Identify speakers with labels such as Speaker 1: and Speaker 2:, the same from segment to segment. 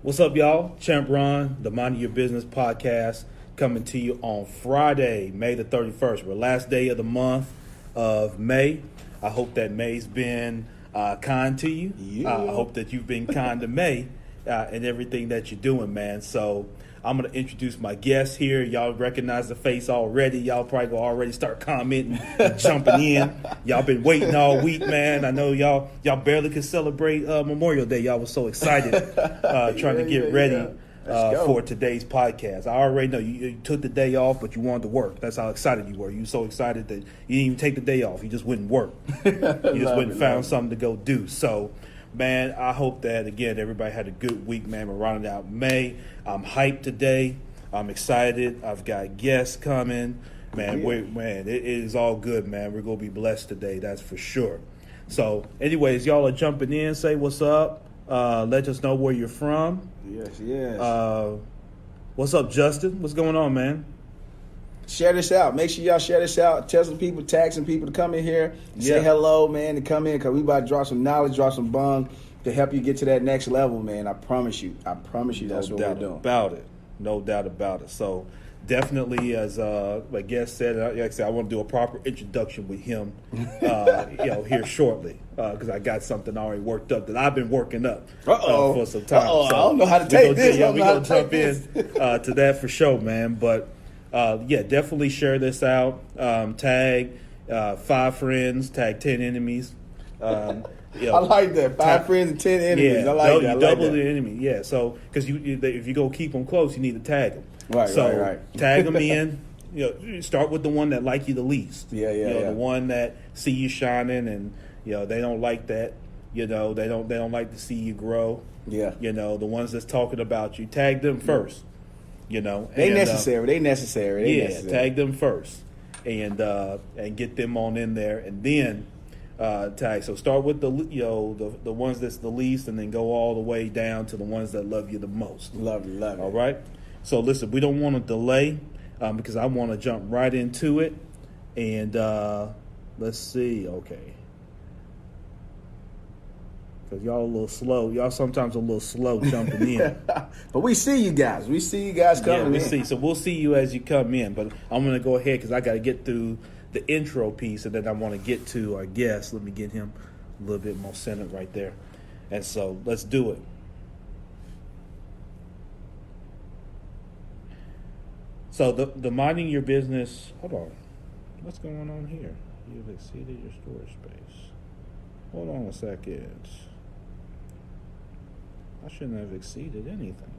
Speaker 1: What's up, y'all? Champ Ron, the Mind Your Business podcast, coming to you on Friday, May the 31st. We're last day of the month of May. I hope that May's been kind to you.
Speaker 2: Yeah.
Speaker 1: I hope that you've been kind to May and everything that you're doing, man. So I'm going to introduce my guest here. Y'all recognize the face already. Y'all probably going to already start commenting and jumping in. Y'all been waiting all week, man. I know y'all barely could celebrate Memorial Day. Y'all was so excited trying to get ready for today's podcast. I already know you took the day off, but you wanted to work. That's how excited you were. You were so excited that you didn't even take the day off. You just went and worked. You just went and found something to go do. So, man, I hope that, again, everybody had a good week, man. We're rounding out May. I'm hyped today. I'm excited. I've got guests coming. Man, it is all good, man. We're going to be blessed today, that's for sure. So, anyways, y'all are jumping in. Say what's up. Let us know where you're from.
Speaker 2: Yes.
Speaker 1: What's up, Justin? What's going on, man?
Speaker 2: Share this out. Make sure y'all share this out. Tell some people, tag some people to come in here. Say hello, man, to come in, because we about to drop some knowledge, drop some bung to help you get to that next level, man. I promise you that's what we're doing.
Speaker 1: No doubt about it. So definitely, as my guest said, like I said, I want to do a proper introduction with him here shortly, because I got something already worked up that I've been working up for some time. So
Speaker 2: I don't know how to take this.
Speaker 1: We're going to jump in to that for sure, man. But definitely share this out. Tag 5 friends, tag 10 enemies.
Speaker 2: I like that. 5 friends and 10 enemies. I like that.
Speaker 1: Double the enemy. Yeah. So because if you go keep them close, you need to tag them.
Speaker 2: Right.
Speaker 1: Tag them in. Start with the one that like you the least.
Speaker 2: The
Speaker 1: one that see you shining, and they don't like that. They don't like to see you grow.
Speaker 2: Yeah.
Speaker 1: The ones that's talking about you, tag them first.
Speaker 2: They necessary.
Speaker 1: Tag them first, and get them on in there, and then tag. So start with the ones that's the least, and then go all the way down to the ones that love you the most.
Speaker 2: Love you.
Speaker 1: All right. So listen, we don't want to delay because I want to jump right into it, and let's see. Okay. Because y'all a little slow. Y'all sometimes a little slow jumping in.
Speaker 2: But we see you guys. We see you guys coming in.
Speaker 1: See. So we'll see you as you come in. But I'm going to go ahead because I got to get through the intro piece, and then I want to get to our guest. Let me get him a little bit more centered right there. And so let's do it. So the minding your business. Hold on. What's going on here? You've exceeded your storage space. Hold on a second. I shouldn't have exceeded anything.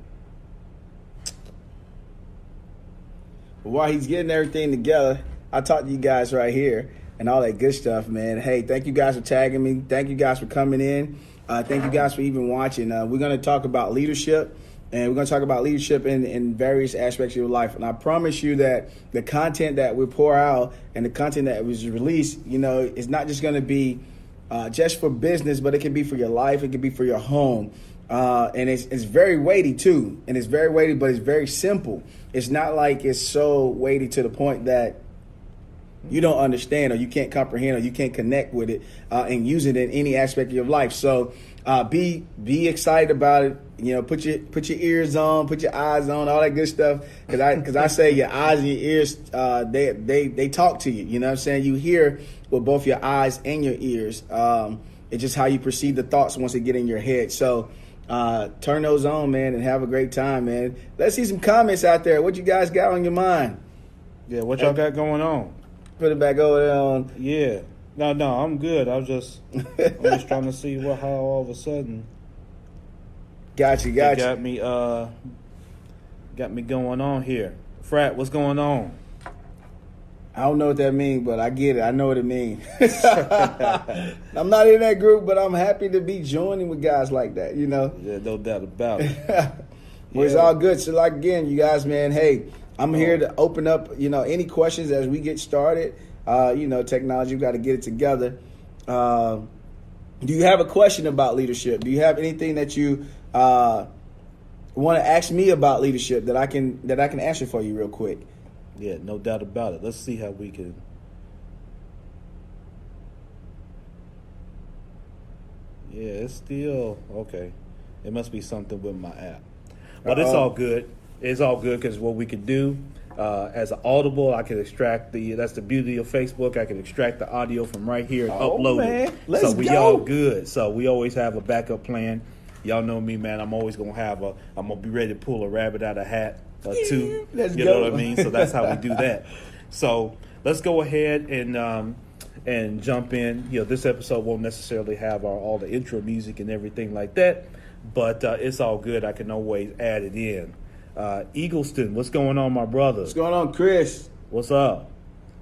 Speaker 2: While he's getting everything together, I talked to you guys right here and all that good stuff, man. Hey, thank you guys for tagging me. Thank you guys for coming in. Thank you guys for even watching. We're going to talk about leadership, and we're going to talk about leadership in various aspects of your life. And I promise you that the content that we pour out and the content that was released, is not just going to be just for business, but it can be for your life. It can be for your home. And it's very weighty too. And it's very weighty, but it's very simple. It's not like it's so weighty to the point that you don't understand or you can't comprehend or you can't connect with it and use it in any aspect of your life. So be excited about it. Put your ears on, put your eyes on, all that good stuff. Because I say your eyes and your ears, they talk to you. You know what I'm saying? You hear with both your eyes and your ears. It's just how you perceive the thoughts once they get in your head. So turn those on, man, and have a great time, man. Let's see some comments out there. What you guys got on your mind?
Speaker 1: Yeah, what y'all got going on?
Speaker 2: Put it back over there on.
Speaker 1: Yeah. No, I'm good. I'm just trying to see how all of a sudden
Speaker 2: Got you.
Speaker 1: got me going on here. Frat, what's going on?
Speaker 2: I don't know what that means, but I get it. I know what it means. I'm not in that group, but I'm happy to be joining with guys like that,
Speaker 1: Yeah, no doubt about it.
Speaker 2: Well, it's all good. So, again, you guys, man, hey, I'm here to open up, any questions as we get started. Technology, we've got to get it together. Do you have a question about leadership? Do you have anything that you want to ask me about leadership that I can answer for you real quick?
Speaker 1: Yeah, no doubt about it. Let's see how we can. Yeah, it's still okay. It must be something with my app. But it's all good. It's all good because what we can do as an audible, I can extract that's the beauty of Facebook. I can extract the audio from right here and upload it.
Speaker 2: Let's
Speaker 1: so we
Speaker 2: go.
Speaker 1: all good. So we always have a backup plan. Y'all know me, man. I'm always going to I'm going to be ready to pull a rabbit out of a hat or two.
Speaker 2: Let's
Speaker 1: you
Speaker 2: go.
Speaker 1: know what I mean? So that's how we do that. So let's go ahead and jump in. This episode won't necessarily have all the intro music and everything like that, but it's all good. I can always add it in. Eagleston, what's going on, my brother?
Speaker 2: What's going on, Chris?
Speaker 1: What's up?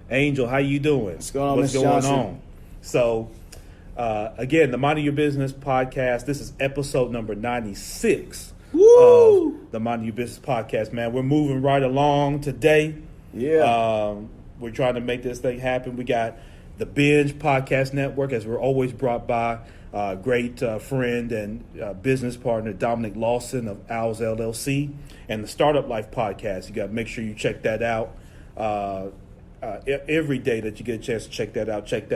Speaker 1: Angel, how you doing?
Speaker 2: What's going on,
Speaker 1: What's
Speaker 2: Mr.
Speaker 1: going
Speaker 2: Johnson?
Speaker 1: on? So, again, the Minding Your Business podcast. This is episode number 96
Speaker 2: Woo!
Speaker 1: of the Minding Your Business podcast, man. We're moving right along today.
Speaker 2: Yeah.
Speaker 1: We're trying to make this thing happen. We got the Binge podcast network, as we're always brought by great friend and business partner Dominic Lawson of Owls LLC, and the Startup Life podcast. You got to make sure you check that out. Every day that you get a chance to check that out. Check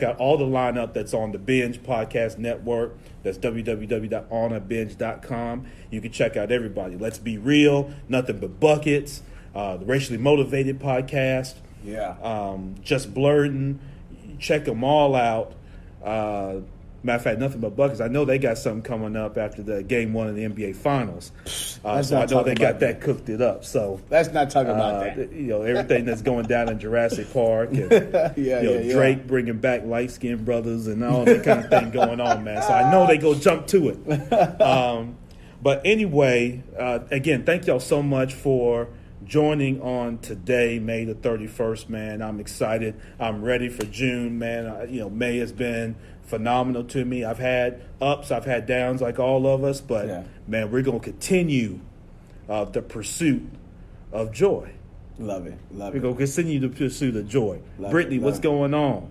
Speaker 1: out all the lineup that's on the Binge Podcast Network. That's www.onabinge.com. You can check out everybody. Let's Be Real, Nothing But Buckets, the Racially Motivated Podcast.
Speaker 2: Yeah.
Speaker 1: Just Blurting. Check them all out. Matter of fact, Nothing But Buckets. I know they got something coming up after the game 1 of the NBA Finals. So I know they got that cooked it up. So
Speaker 2: let's not talk about that.
Speaker 1: Everything that's going down in Jurassic Park. And, Drake bringing back light-skinned brothers and all that kind of thing going on, man. So I know they go jump to it. But anyway, again, thank y'all so much for joining on today, May the 31st, man. I'm excited. I'm ready for June, man. May has been phenomenal to me. I've had ups, I've had downs like all of us, but man, we're going to continue the pursuit of joy.
Speaker 2: Love it.
Speaker 1: We're going to continue the pursuit of joy.
Speaker 2: Love
Speaker 1: Brittany,
Speaker 2: it.
Speaker 1: what's going on?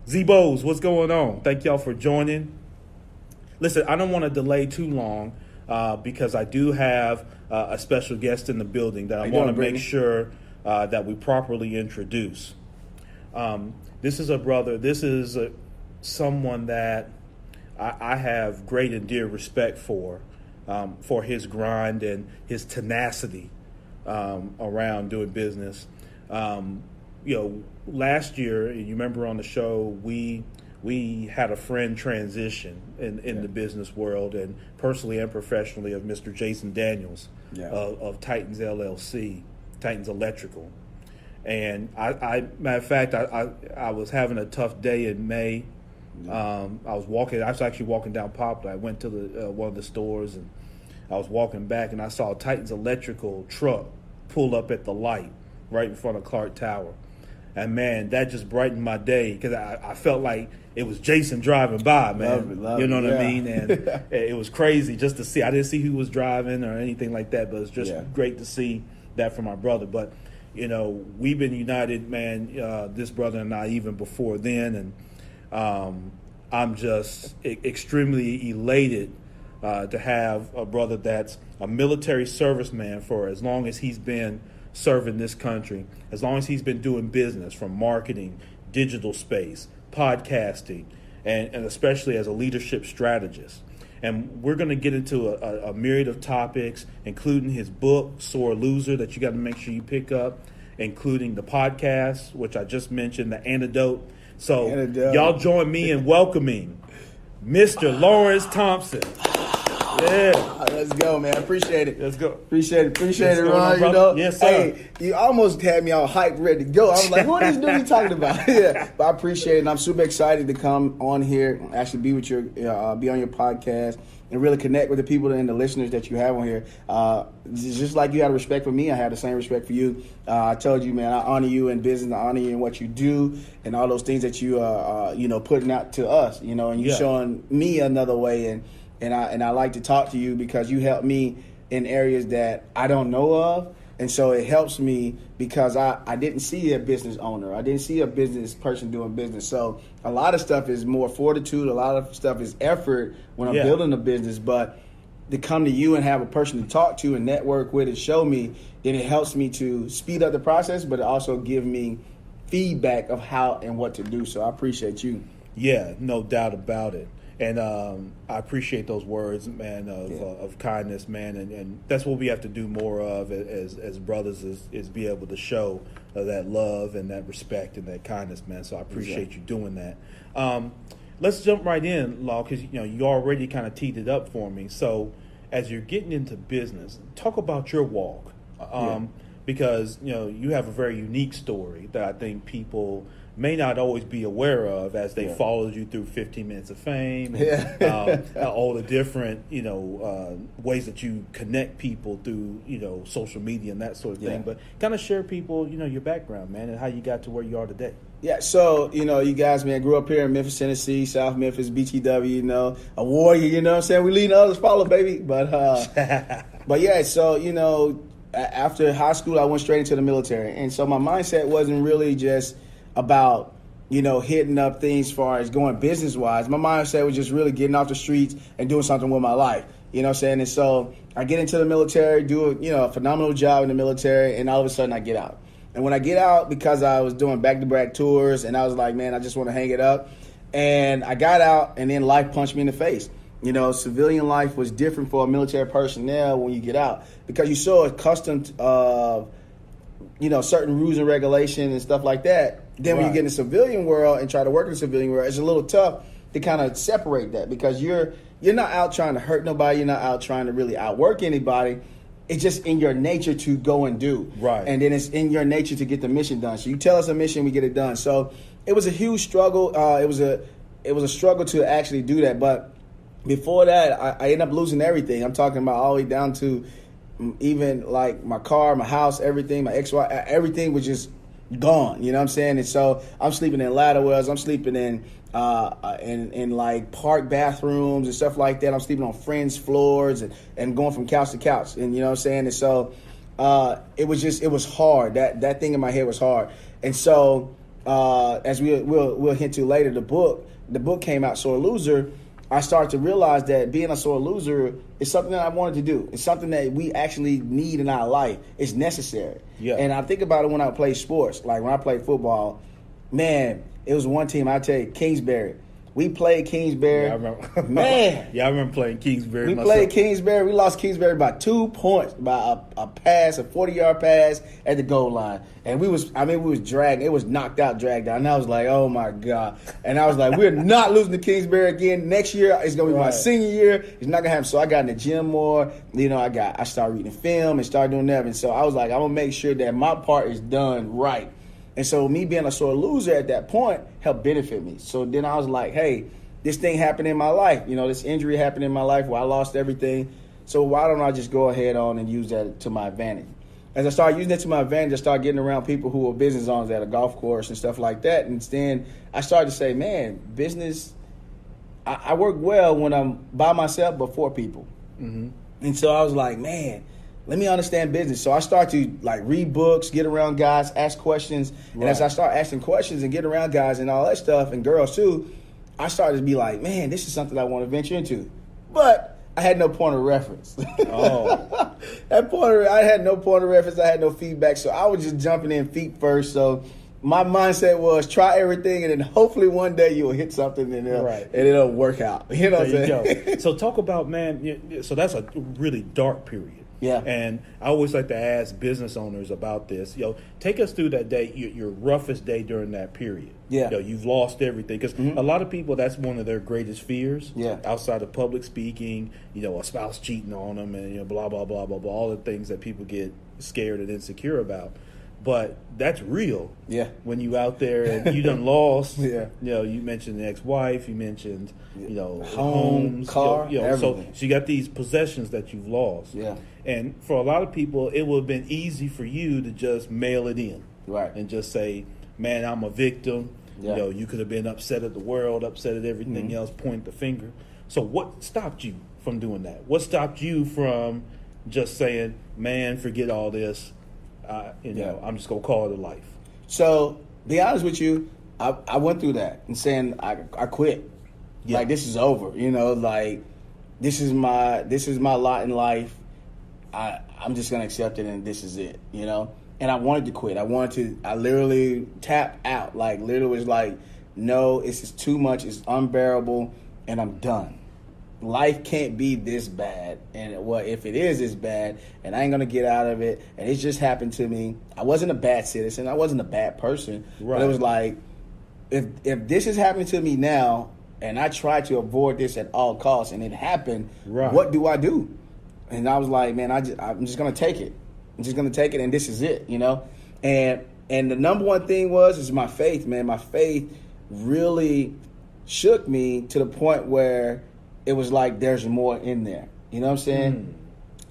Speaker 1: Z-Bos, what's going on? Thank y'all for joining. Listen, I don't want to delay too long because I do have a special guest in the building that I want to make sure that we properly introduce. This is a brother. This is someone that I have great and dear respect for his grind and his tenacity around doing business. Last year, you remember on the show, we had a friend transition in the business world, and personally and professionally, of Mr. Jason Daniels of Titans LLC, Titans Electrical. And I matter of fact, I was having a tough day in May. I was actually walking down Poplar. I went to one of the stores, and I was walking back, and I saw a Titans Electrical truck pull up at the light right in front of Clark Tower. And man, that just brightened my day because I felt like it was Jason driving by, man.
Speaker 2: Love
Speaker 1: you know
Speaker 2: it,
Speaker 1: what I mean? And it was crazy just to see. I didn't see who was driving or anything like that, but it's just great to see that from my brother. But we've been united, man. This brother and I, even before then, and I'm just extremely elated to have a brother that's a military serviceman for as long as he's been serving this country, as long as he's been doing business, from marketing, digital space, podcasting, and especially as a leadership strategist. And we're going to get into a myriad of topics, including his book, Sore Loser, that you got to make sure you pick up, including the podcast, which I just mentioned, the Antidote. So y'all join me in welcoming Mr. Lawrence Thompson. Yeah.
Speaker 2: Let's go, man. Appreciate it.
Speaker 1: Let's go.
Speaker 2: Appreciate it, Ron.
Speaker 1: Yes, sir.
Speaker 2: Hey, you almost had me all hyped, ready to go. I was like, what is this dude talking about? Yeah, but I appreciate it, and I'm super excited to come on here, actually be with be on your podcast, and really connect with the people and the listeners that you have on here. Just like you had respect for me, I have the same respect for you. I told you, man, I honor you in business, I honor you in what you do, and all those things that you putting out to us, and you showing me another way, and I like to talk to you because you help me in areas that I don't know of. And so it helps me because I didn't see a business owner. I didn't see a business person doing business. So a lot of stuff is more fortitude. A lot of stuff is effort when I'm building a business. But to come to you and have a person to talk to and network with and show me, then it helps me to speed up the process, but it also give me feedback of how and what to do. So I appreciate you.
Speaker 1: Yeah, no doubt about it. And I appreciate those words, man, of kindness, man, and that's what we have to do more of as brothers is be able to show that love and that respect and that kindness, man. So I appreciate you doing that. Let's jump right in, Law, because you already kind of teed it up for me. So as you're getting into business, talk about your walk, because you have a very unique story that I think people may not always be aware of as they followed you through 15 Minutes of Fame, and, all the different ways that you connect people through social media and that sort of thing. But kind of share people your background, man, and how you got to where you are today.
Speaker 2: Yeah, so, you guys, man, grew up here in Memphis, Tennessee, South Memphis, BTW, a warrior, what I'm saying? We lead others follow, baby. But, but yeah, so, after high school, I went straight into the military. And so my mindset wasn't really just about, hitting up things as far as going business-wise. My mindset was just really getting off the streets and doing something with my life, what I'm saying? And so I get into the military, do a phenomenal job in the military, and all of a sudden I get out. And when I get out, because I was doing back-to-back tours, and I was like, man, I just want to hang it up. And I got out, and then life punched me in the face. Civilian life was different for a military personnel when you get out, because you're so accustomed to, certain rules and regulations and stuff like that. Then when you get in the civilian world and try to work in the civilian world, it's a little tough to kind of separate that, because you're not out trying to hurt nobody. You're not out trying to really outwork anybody. It's just in your nature to go and do.
Speaker 1: Right.
Speaker 2: And then it's in your nature to get the mission done. So you tell us a mission, we get it done. So it was a huge struggle. It was a struggle to actually do that. But before that, I ended up losing everything. I'm talking about all the way down to even like my car, my house, everything, my ex-wife, everything was just gone. You know what I'm saying? And so I'm sleeping in ladder wells. I'm sleeping in like park bathrooms and stuff like that. I'm sleeping on friends' floors and going from couch to couch. And you know what I'm saying? And so it was hard. That thing in my head was hard. And so as we'll hint to later, the book came out, Sore Loser. I started to realize that being a sore loser is something that I wanted to do. It's something that we actually need in our life. It's necessary. Yeah. And I think about it when I play sports. Like when I played football, man, it was one team, I tell you, Kingsbury. We played Kingsbury.
Speaker 1: Yeah, I remember.
Speaker 2: Man.
Speaker 1: Yeah, I remember playing Kingsbury
Speaker 2: We
Speaker 1: myself.
Speaker 2: played Kingsbury. We lost Kingsbury by 2 points, by a pass, a 40-yard pass at the goal line. And we was dragging. It was knocked out, dragged out. And I was like, oh, my God. And I was like, we're not losing to Kingsbury again. Next year, it's going to be my senior year. It's not going to happen. So I got in the gym more. I started reading film and started doing that. And so I was like, I'm going to make sure that my part is done right. And so me being a sore loser at that point helped benefit me. So then I was like, hey, this thing happened in my life. This injury happened in my life where I lost everything. So why don't I just go ahead on and use that to my advantage? As I started using it to my advantage, I started getting around people who were business owners at a golf course and stuff like that. And then I started to say, man, business, I work well when I'm by myself but for people. Mm-hmm. And so I was like, man, let me understand business. So I start to read books, get around guys, ask questions. Right. And as I start asking questions and get around guys and all that stuff, and girls too, I started to be like, man, this is something I want to venture into. But I had no point of reference. Oh. I had no point of reference. I had no feedback. So I was just jumping in feet first. So my mindset was try everything, and then hopefully one day you'll hit something and it'll work out. You know what I'm saying?
Speaker 1: Go. So talk about, man, so that's a really dark period.
Speaker 2: Yeah.
Speaker 1: And I always like to ask business owners about this. Take us through that day, your roughest day during that period.
Speaker 2: Yeah.
Speaker 1: You've lost everything. Because a lot of people, that's one of their greatest fears.
Speaker 2: Yeah.
Speaker 1: Outside of public speaking, a spouse cheating on them and, blah, blah, blah, blah, blah, all the things that people get scared and insecure about. But that's real.
Speaker 2: Yeah.
Speaker 1: When you out there and you done lost.
Speaker 2: Yeah.
Speaker 1: You mentioned the ex-wife. You mentioned,
Speaker 2: home,
Speaker 1: homes,
Speaker 2: car,
Speaker 1: everything. So you got these possessions that you've lost.
Speaker 2: Yeah.
Speaker 1: And for a lot of people, it would have been easy for you to just mail it in.
Speaker 2: Right.
Speaker 1: And just say, man, I'm a victim.
Speaker 2: Yeah.
Speaker 1: You could have been upset at the world, upset at everything else, point the finger. So what stopped you from doing that? What stopped you from just saying, man, forget all this? I'm just going to call it a life.
Speaker 2: So, be honest with you, I went through that and saying I quit. Yeah. This is over. This is my lot in life. I'm just going to accept it, and this is it, And I wanted to quit. I literally tapped out. Literally was no, it's just too much. It's unbearable. and I'm done. Life can't be this bad, and well, if it is this bad, and I ain't gonna get out of it, and it just happened to me. I wasn't a bad citizen. I wasn't a bad person.
Speaker 1: Right.
Speaker 2: But it was like, if this is happening to me now, and I try to avoid this at all costs, and it happened,
Speaker 1: right.
Speaker 2: What do I do? And I was like, man, I'm just gonna take it. I'm just gonna take it, and this is it, you know. And the number one thing is my faith, man. My faith really shook me to the point where it was like there's more in there. You know what I'm saying?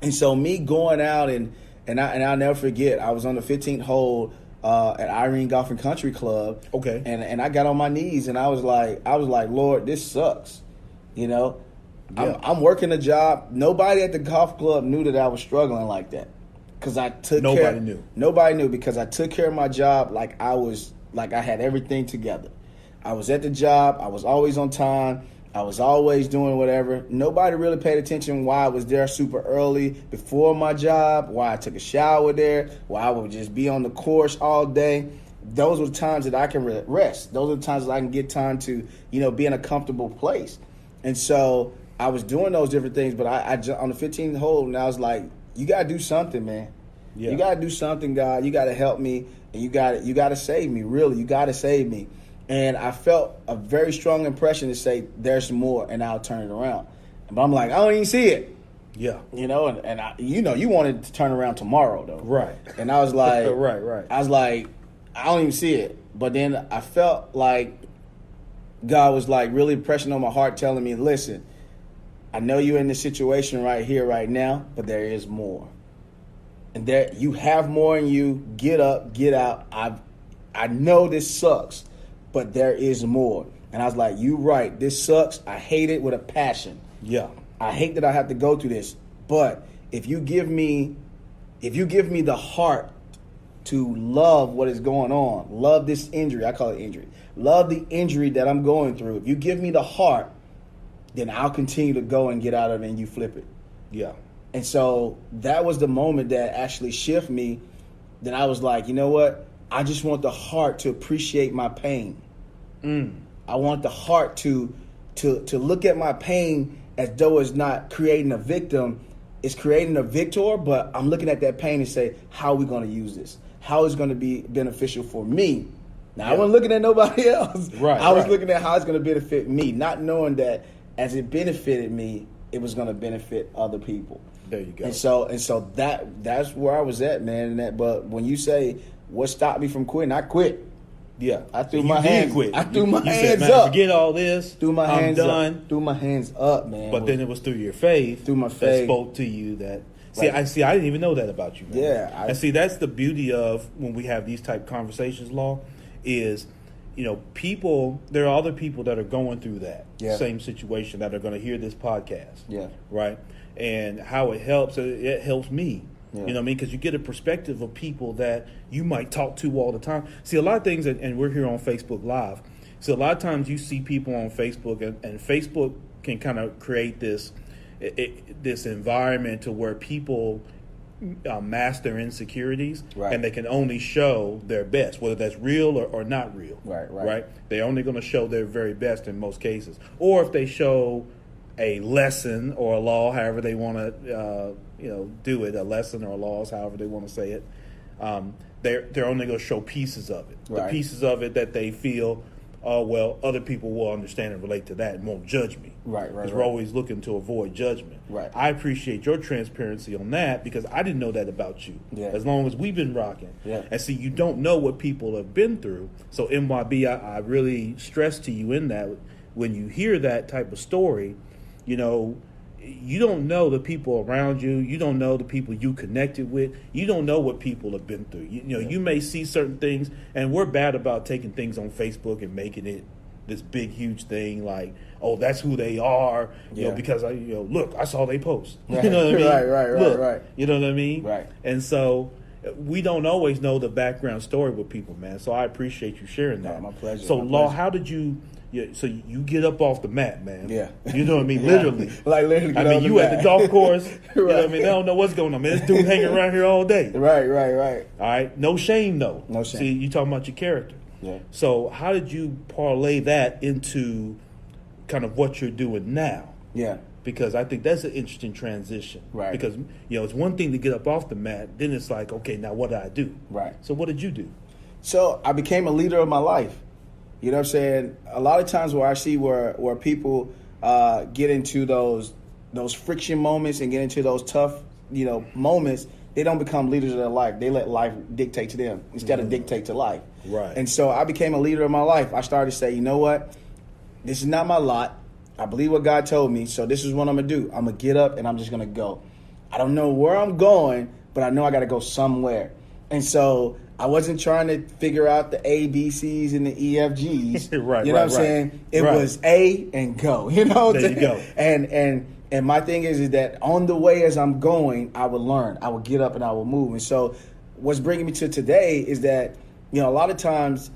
Speaker 2: And so me going out and I'll never forget, I was on the 15th hole at Irene Golf and Country Club.
Speaker 1: Okay.
Speaker 2: And I got on my knees and I was like, Lord, this sucks. You know?
Speaker 1: Yeah.
Speaker 2: I'm working a job. Nobody at the golf club knew that I was struggling like that. Because I took care.
Speaker 1: Nobody knew.
Speaker 2: Nobody knew because I took care of my job like I had everything together. I was at the job. I was always on time. I was always doing whatever. Nobody really paid attention why I was there super early before my job, why I took a shower there, why I would just be on the course all day. Those were the times that I can rest. Those are the times that I can get time to, be in a comfortable place. And so I was doing those different things, but I on the 15th hole, and I was like, you got to do something, man. Yeah. You got to do something, God. You got to help me, and you got to save me, really. You got to save me. And I felt a very strong impression to say, there's more, and I'll turn it around. But I'm like, I don't even see it.
Speaker 1: Yeah.
Speaker 2: And I, you wanted to turn around tomorrow, though.
Speaker 1: Right.
Speaker 2: And I was like,
Speaker 1: right.
Speaker 2: I was like, I don't even see it. But then I felt like God was like really pressing on my heart, telling me, listen, I know you're in this situation right here, right now, but there is more. And there, you have more in you. Get up, get out. I know this sucks, but there is more. And I was like, you right. This sucks. I hate it with a passion.
Speaker 1: Yeah.
Speaker 2: I hate that I have to go through this. But if you give me the heart to love what is going on, love this injury, I call it injury, love the injury that I'm going through. If you give me the heart, then I'll continue to go and get out of it and you flip it.
Speaker 1: Yeah.
Speaker 2: And so that was the moment that actually shifted me. Then I was like, you know what? I just want the heart to appreciate my pain. I want the heart to look at my pain as though it's not creating a victim. It's creating a victor, but I'm looking at that pain and say, how are we going to use this? How is it going to be beneficial for me? Now, I wasn't looking at nobody else.
Speaker 1: Right.
Speaker 2: I was looking at how it's going to benefit me, not knowing that as it benefited me, it was going to benefit other people.
Speaker 1: There you go.
Speaker 2: And so that's where I was at, man. But when you say what stopped me from quitting, I quit.
Speaker 1: Yeah,
Speaker 2: I threw my hands.
Speaker 1: Quit.
Speaker 2: I threw my hands
Speaker 1: said,
Speaker 2: up.
Speaker 1: Forget all this.
Speaker 2: Threw my hands
Speaker 1: done.
Speaker 2: up. Threw my hands up, man.
Speaker 1: But then it was through your faith.
Speaker 2: Through my
Speaker 1: that
Speaker 2: faith.
Speaker 1: spoke to you that. I didn't even know that about you, man.
Speaker 2: Yeah.
Speaker 1: And see, that's the beauty of when we have these type conversations, Law, is, people, there are other people that are going through that same situation that are going to hear this podcast.
Speaker 2: Yeah.
Speaker 1: Right? And how it helps me.
Speaker 2: Yeah.
Speaker 1: You know what I mean? Because you get a perspective of people that you might talk to all the time. See, a lot of things, and we're here on Facebook Live. So a lot of times you see people on Facebook, and Facebook can kind of create this environment to where people mask their insecurities, and they can only show their best, whether that's real or not real. Right? They're only going to show their very best in most cases. Or if they show a lesson or a law, however they want to, do it, a lesson or a laws, however they want to say it, they're only going to show pieces of it. The pieces of it that they feel, other people will understand and relate to that and won't judge me. Because we're always looking to avoid judgment. I appreciate your transparency on that because I didn't know that about you. As long as we've been rocking. And see, you don't know what people have been through. So MYB, I really stress to you in that when you hear that type of story, you don't know the people around you. You don't know the people you connected with. You don't know what people have been through. You may see certain things, and we're bad about taking things on Facebook and making it this big, huge thing like, oh, that's who they are, because look, I saw they post. You know what I mean?
Speaker 2: Right.
Speaker 1: You know what I mean?
Speaker 2: Right.
Speaker 1: And so we don't always know the background story with people, man. So I appreciate you sharing that.
Speaker 2: My pleasure.
Speaker 1: So, Law, how did you? So you get up off the mat, man.
Speaker 2: Yeah.
Speaker 1: You know what I mean? Literally.
Speaker 2: Like literally.
Speaker 1: I mean, you at the golf course. You know what I mean? They don't know what's going on, man. This dude hanging around here all day.
Speaker 2: Right.
Speaker 1: All right. No shame, though.
Speaker 2: No shame.
Speaker 1: See, you talking about your character.
Speaker 2: Yeah.
Speaker 1: So how did you parlay that into kind of what you're doing now.
Speaker 2: Yeah.
Speaker 1: Because I think that's an interesting transition.
Speaker 2: Right.
Speaker 1: Because, it's one thing to get up off the mat. Then it's like, okay, now what do I do?
Speaker 2: Right.
Speaker 1: So what did you do?
Speaker 2: So I became a leader of my life. You know what I'm saying? A lot of times where I see where people get into those friction moments and get into those tough, moments, they don't become leaders of their life. They let life dictate to them instead of dictate to life.
Speaker 1: Right.
Speaker 2: And so I became a leader of my life. I started to say, you know what? This is not my lot. I believe what God told me, so this is what I'm going to do. I'm going to get up and I'm just going to go. I don't know where I'm going, but I know I got to go somewhere. And so I wasn't trying to figure out the A, B, C's and the E, F, G's.
Speaker 1: Right,
Speaker 2: you know what I'm saying? It was A and go. You know what I'm saying?
Speaker 1: There you go.
Speaker 2: And my thing is that on the way as I'm going, I would learn. I would get up and I would move. And so what's bringing me to today is that, a lot of times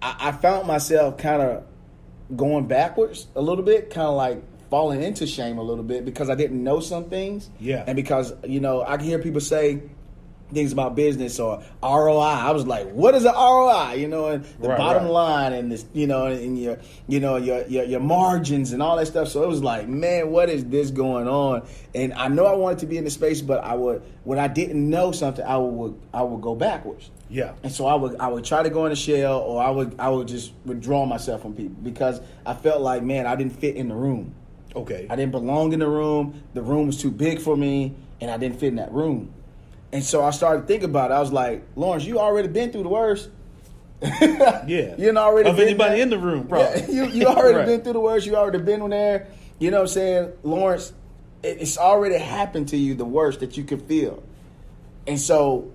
Speaker 2: I found myself kind of going backwards a little bit, kind of like falling into shame a little bit because I didn't know some things.
Speaker 1: Yeah.
Speaker 2: And because, I can hear people say things about business or ROI. I was like, what is an ROI? And the bottom line and this, and your margins and all that stuff. So it was like, man, what is this going on? And I know I wanted to be in the space, but when I didn't know something, I would go backwards.
Speaker 1: Yeah.
Speaker 2: And so I would try to go in a shell, or I would just withdraw myself from people because I felt like, man, I didn't fit in the room.
Speaker 1: Okay.
Speaker 2: I didn't belong in the room. The room was too big for me, and I didn't fit in that room. And so I started thinking about it. I was like, Lawrence, you already been through the worst.
Speaker 1: Yeah.
Speaker 2: You already
Speaker 1: of
Speaker 2: been
Speaker 1: anybody
Speaker 2: there.
Speaker 1: In the room, probably.
Speaker 2: Yeah, you already
Speaker 1: Right.
Speaker 2: been through the worst. You already been there. You know what I'm saying? Lawrence, it's already happened to you, the worst that you could feel. And so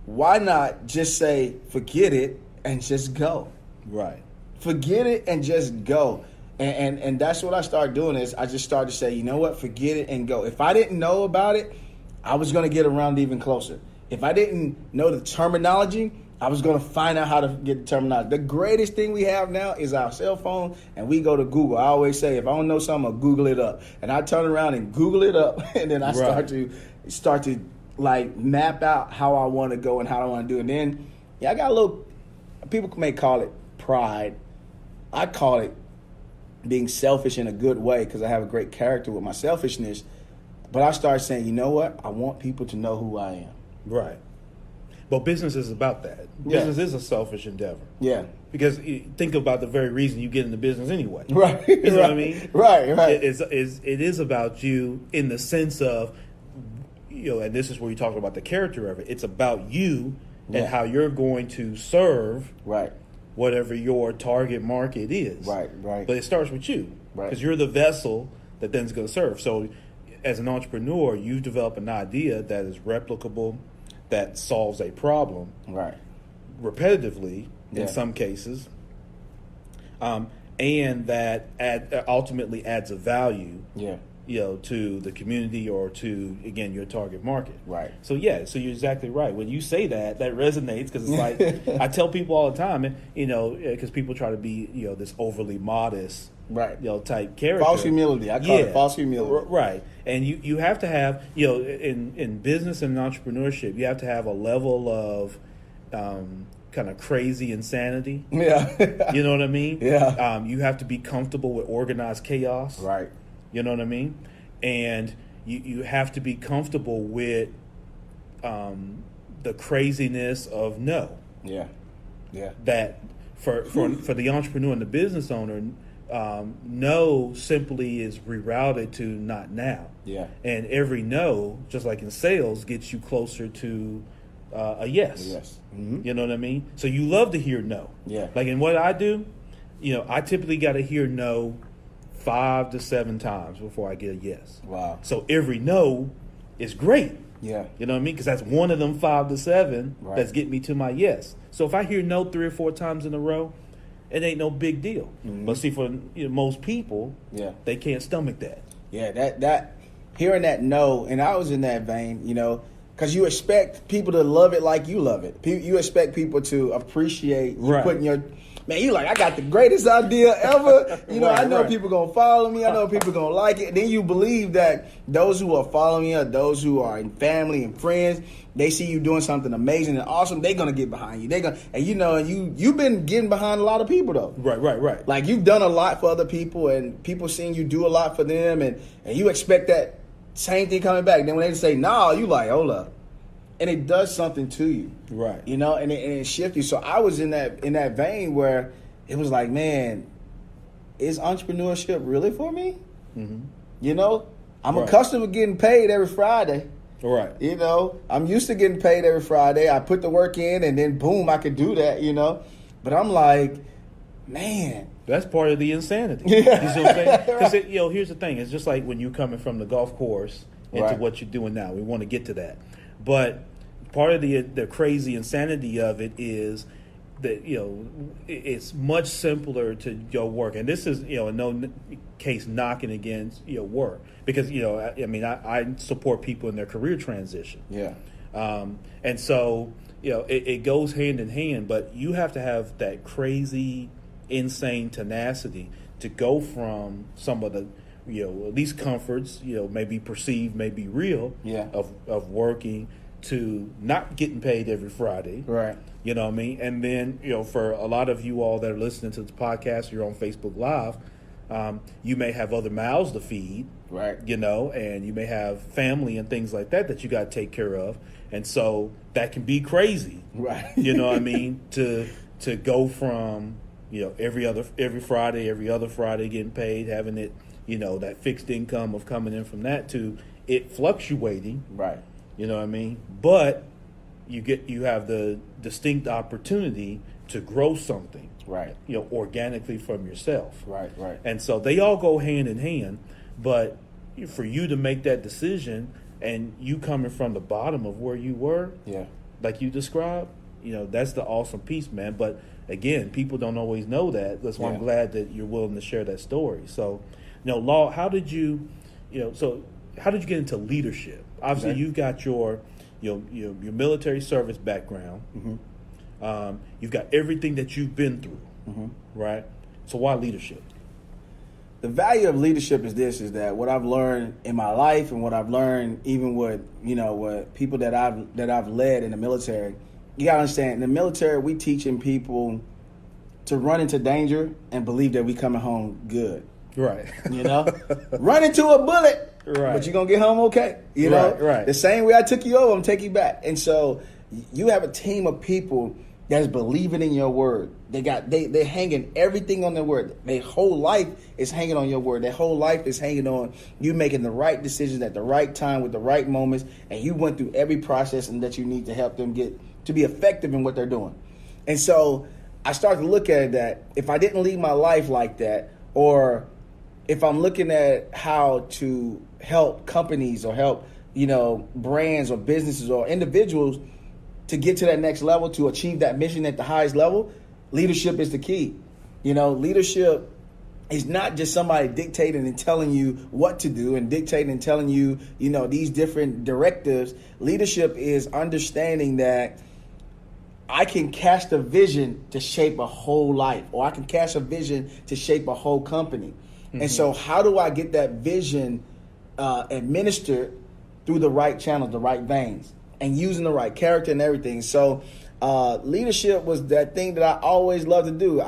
Speaker 2: why not just say, forget it and just go?
Speaker 1: Right.
Speaker 2: Forget it and just go. And that's what I started doing is I just started to say, you know what, forget it and go. If I didn't know about it, I was going to get around even closer. If I didn't know the terminology, I was going to find out how to get the terminology. The greatest thing we have now is our cell phone, and we go to Google. I always say, if I don't know something, I'll Google it up. And I turn around and Google it up, and then I start to like map out how I want to go and how I want to do it. And then, I got a little, people may call it pride. I call it being selfish in a good way because I have a great character with my selfishness. But I started saying, you know what? I want people to know who I am.
Speaker 1: Right. Well, business is about that.
Speaker 2: Yeah.
Speaker 1: Business is a selfish endeavor.
Speaker 2: Yeah.
Speaker 1: Because think about the very reason you get into business anyway.
Speaker 2: Right.
Speaker 1: You know what I mean?
Speaker 2: Right.
Speaker 1: It is about you in the sense of, and this is where you talk about the character of it. It's about you and how you're going to serve whatever your target market is.
Speaker 2: Right.
Speaker 1: But it starts with you.
Speaker 2: Right.
Speaker 1: Because you're the vessel that then's going to serve. So as an entrepreneur, you develop an idea that is replicable, that solves a problem repetitively in some cases, and that ultimately adds a value to the community or to, again, your target market.
Speaker 2: Right.
Speaker 1: So you're exactly right. When you say that resonates because it's like, I tell people all the time, because people try to be, this overly modest, type character.
Speaker 2: False humility. I call it false humility.
Speaker 1: Right. And you have to have, in business and entrepreneurship, you have to have a level of kind of crazy insanity.
Speaker 2: Yeah.
Speaker 1: You know what I mean?
Speaker 2: Yeah.
Speaker 1: You have to be comfortable with organized chaos.
Speaker 2: Right.
Speaker 1: You know what I mean? And you have to be comfortable with the craziness of no.
Speaker 2: Yeah. Yeah.
Speaker 1: That for the entrepreneur and the business owner, no simply is rerouted to not now.
Speaker 2: Yeah.
Speaker 1: And every no, just like in sales, gets you closer to a yes.
Speaker 2: Yes. Mm-hmm.
Speaker 1: You know what I mean? So you love to hear no.
Speaker 2: Yeah.
Speaker 1: Like in what I do, I typically got to hear no 5 to 7 times before I get a yes.
Speaker 2: Wow.
Speaker 1: So every no is great.
Speaker 2: Yeah.
Speaker 1: You know what I mean? Because that's one of them 5 to 7 that's getting me to my yes. So if I hear no 3 or 4 times in a row, it ain't no big deal. Mm-hmm. But see, for most people, they can't stomach that.
Speaker 2: Yeah, that hearing that no, and I was in that vein, Because you expect people to love it like you love it. You expect people to appreciate you putting your... Man, you like, I got the greatest idea ever. You know, I know people going to follow me. I know people going to like it. And then you believe that those who are following you, or those who are in family and friends, they see you doing something amazing and awesome, they're going to get behind you. And you know, you've been getting behind a lot of people, though.
Speaker 1: Right.
Speaker 2: Like, you've done a lot for other people, and people seeing you do a lot for them, and you expect that same thing coming back. Then when they say, nah, you like, hold up. And it does something to you,
Speaker 1: right?
Speaker 2: You know, and it shifts you. So I was in that vein where it was like, man, is entrepreneurship really for me? Mm-hmm. You know, I'm accustomed to getting paid every Friday,
Speaker 1: right?
Speaker 2: You know, I'm used to getting paid every Friday. I put the work in, and then boom, I could do that. You know, but I'm like, man,
Speaker 1: that's part of the insanity. You see what I'm saying? Because here's the thing: it's just like when you're coming from the golf course into what you're doing now. We want to get to that. But part of the crazy insanity of it is that, it's much simpler to work. And this is, in no case knocking against, work. Because, I support people in their career transition.
Speaker 2: Yeah.
Speaker 1: And so, it goes hand in hand. But you have to have that crazy, insane tenacity to go from some of the at least comforts, maybe perceived, maybe real, of working to not getting paid every Friday.
Speaker 2: Right.
Speaker 1: You know what I mean? And then, for a lot of you all that are listening to the podcast, you're on Facebook Live, you may have other mouths to feed.
Speaker 2: Right.
Speaker 1: And you may have family and things like that you got to take care of. And so that can be crazy.
Speaker 2: Right.
Speaker 1: You know what I mean? To go from, every Friday, every other Friday getting paid, having it, that fixed income of coming in from that to it fluctuating.
Speaker 2: Right.
Speaker 1: You know what I mean? But you have the distinct opportunity to grow something.
Speaker 2: Right.
Speaker 1: Organically from yourself.
Speaker 2: Right.
Speaker 1: And so they all go hand in hand, but for you to make that decision and you coming from the bottom of where you were, like you described, that's the awesome piece, man. But again, people don't always know that. That's why I'm glad that you're willing to share that story. So, Law, how did you get into leadership? Obviously, you've got your military service background. Mm-hmm. You've got everything that you've been through, right? So why leadership?
Speaker 2: The value of leadership is that what I've learned in my life and what I've learned even with people that I've led in the military. You gotta understand, in the military, we teaching people to run into danger and believe that we coming home good.
Speaker 1: Right.
Speaker 2: Run into a bullet,
Speaker 1: right?
Speaker 2: But you're gonna get home okay.
Speaker 1: Right.
Speaker 2: The same way I took you over, I'm taking you back. And so you have a team of people that's believing in your word. They're hanging everything on their word. Their whole life is hanging on your word. Their whole life is hanging on you making the right decisions at the right time with the right moments. And you went through every process and that you need to help them get to be effective in what they're doing. And so I started to look at it that if I didn't lead my life like that, or if I'm looking at how to help companies or help, brands or businesses or individuals to get to that next level, to achieve that mission at the highest level, leadership is the key. Leadership is not just somebody dictating and telling you what to do and dictating and telling you, these different directives. Leadership is understanding that I can cast a vision to shape a whole life, or I can cast a vision to shape a whole company. Mm-hmm. And so how do I get that vision administered through the right channels, the right veins, and using the right character and everything? So leadership was that thing that I always loved to do.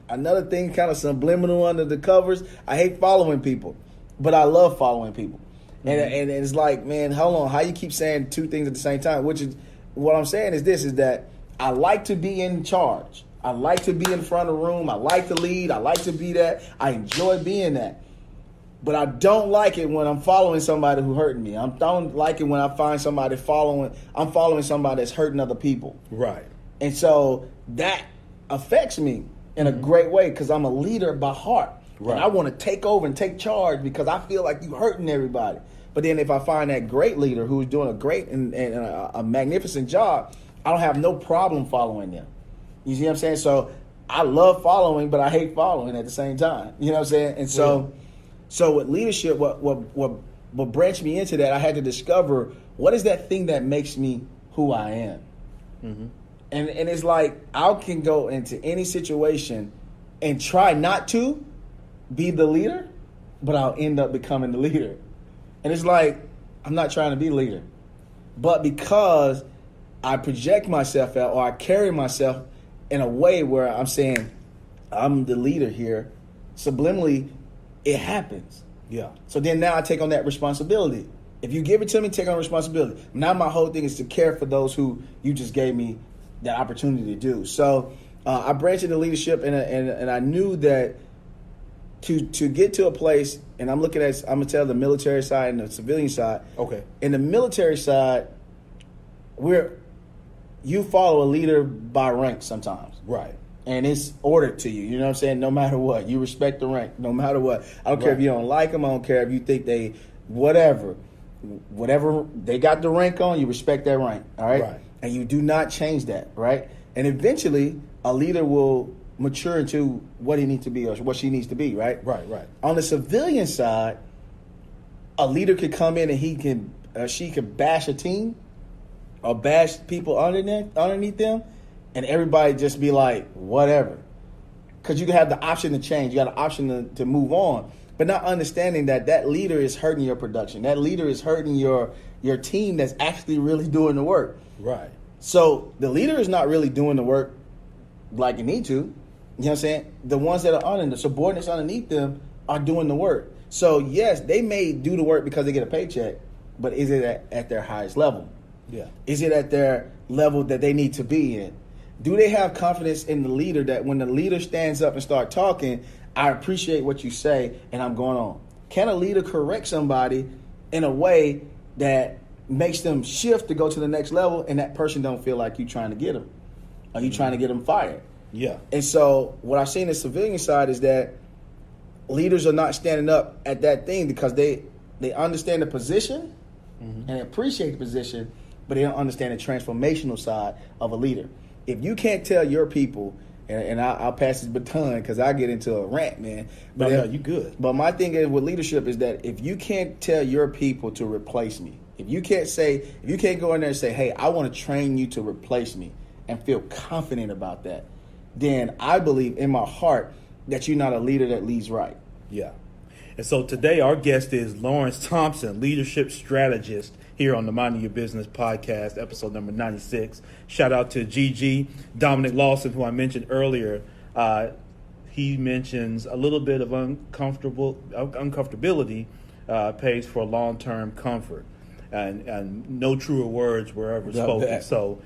Speaker 2: Another thing kind of subliminal under the covers, I hate following people, but I love following people. Mm-hmm. And it's like, man, hold on, how you keep saying two things at the same time? Which is, what I'm saying is that I like to be in charge. I like to be in front of the room. I like to lead. I like to be that. I enjoy being that. But I don't like it when I'm following somebody who hurting me. I don't like it when I find somebody I'm following somebody that's hurting other people.
Speaker 1: Right.
Speaker 2: And so that affects me in a great way because I'm a leader by heart. Right. And I want to take over and take charge because I feel like you hurting everybody. But then if I find that great leader who's doing a great and a magnificent job, I don't have no problem following them. You see what I'm saying? So I love following, but I hate following at the same time. You know what I'm saying? And so with leadership, what But branch me into that, I had to discover what is that thing that makes me who I am. Mm-hmm. And it's like I can go into any situation and try not to be the leader, but I'll end up becoming the leader. And it's like I'm not trying to be the leader. But because I project myself out or I carry myself in a way where I'm saying I'm the leader here, subliminally it happens.
Speaker 1: Yeah.
Speaker 2: So then now I take on that responsibility. If you give it to me, take on responsibility. Now my whole thing is to care for those who you just gave me that opportunity to do. So I branched into leadership, and I knew that to get to a place, and I'm gonna tell the military side and the civilian side.
Speaker 1: Okay.
Speaker 2: In the military side, you follow a leader by rank sometimes.
Speaker 1: Right.
Speaker 2: And it's ordered to you. You know what I'm saying? No matter what. You respect the rank. No matter what. I don't care if you don't like them. I don't care if you think they, whatever they got the rank on, you respect that rank. All right?
Speaker 1: Right.
Speaker 2: And you do not change that. Right? And eventually, a leader will mature into what he needs to be or what she needs to be. Right?
Speaker 1: Right.
Speaker 2: On the civilian side, a leader could come in and she could bash a team or bash people underneath them, and everybody just be like, whatever. Because you have the option to change. You got an option to move on. But not understanding that leader is hurting your production. That leader is hurting your team that's actually really doing the work.
Speaker 1: Right.
Speaker 2: So the leader is not really doing the work like you need to. You know what I'm saying? The ones that are the subordinates underneath them are doing the work. So yes, they may do the work because they get a paycheck, but is it at their highest level?
Speaker 1: Yeah.
Speaker 2: Is it at their level that they need to be in? Do they have confidence in the leader that when the leader stands up and start talking, I appreciate what you say and I'm going on? Can a leader correct somebody in a way that makes them shift to go to the next level and that person don't feel like you trying to get them? Are you trying to get them fired?
Speaker 1: Yeah.
Speaker 2: And so what I've seen in the civilian side is that leaders are not standing up at that thing because they understand the position and appreciate the position, but they don't understand the transformational side of a leader. If you can't tell your people, and I'll pass this baton because I get into a rant, man. But
Speaker 1: no, you good.
Speaker 2: But my thing is with leadership is that if you can't tell your people to replace me, if you can't go in there and say, hey, I want to train you to replace me and feel confident about that, then I believe in my heart that you're not a leader that leads right.
Speaker 1: Yeah. And so today our guest is Lawrence Thompson, leadership strategist here on the Minding Your Business podcast, episode number 96. Shout out to GG, Dominic Lawson, who I mentioned earlier. He mentions a little bit of uncomfortability pays for long-term comfort. And no truer words were ever spoken. So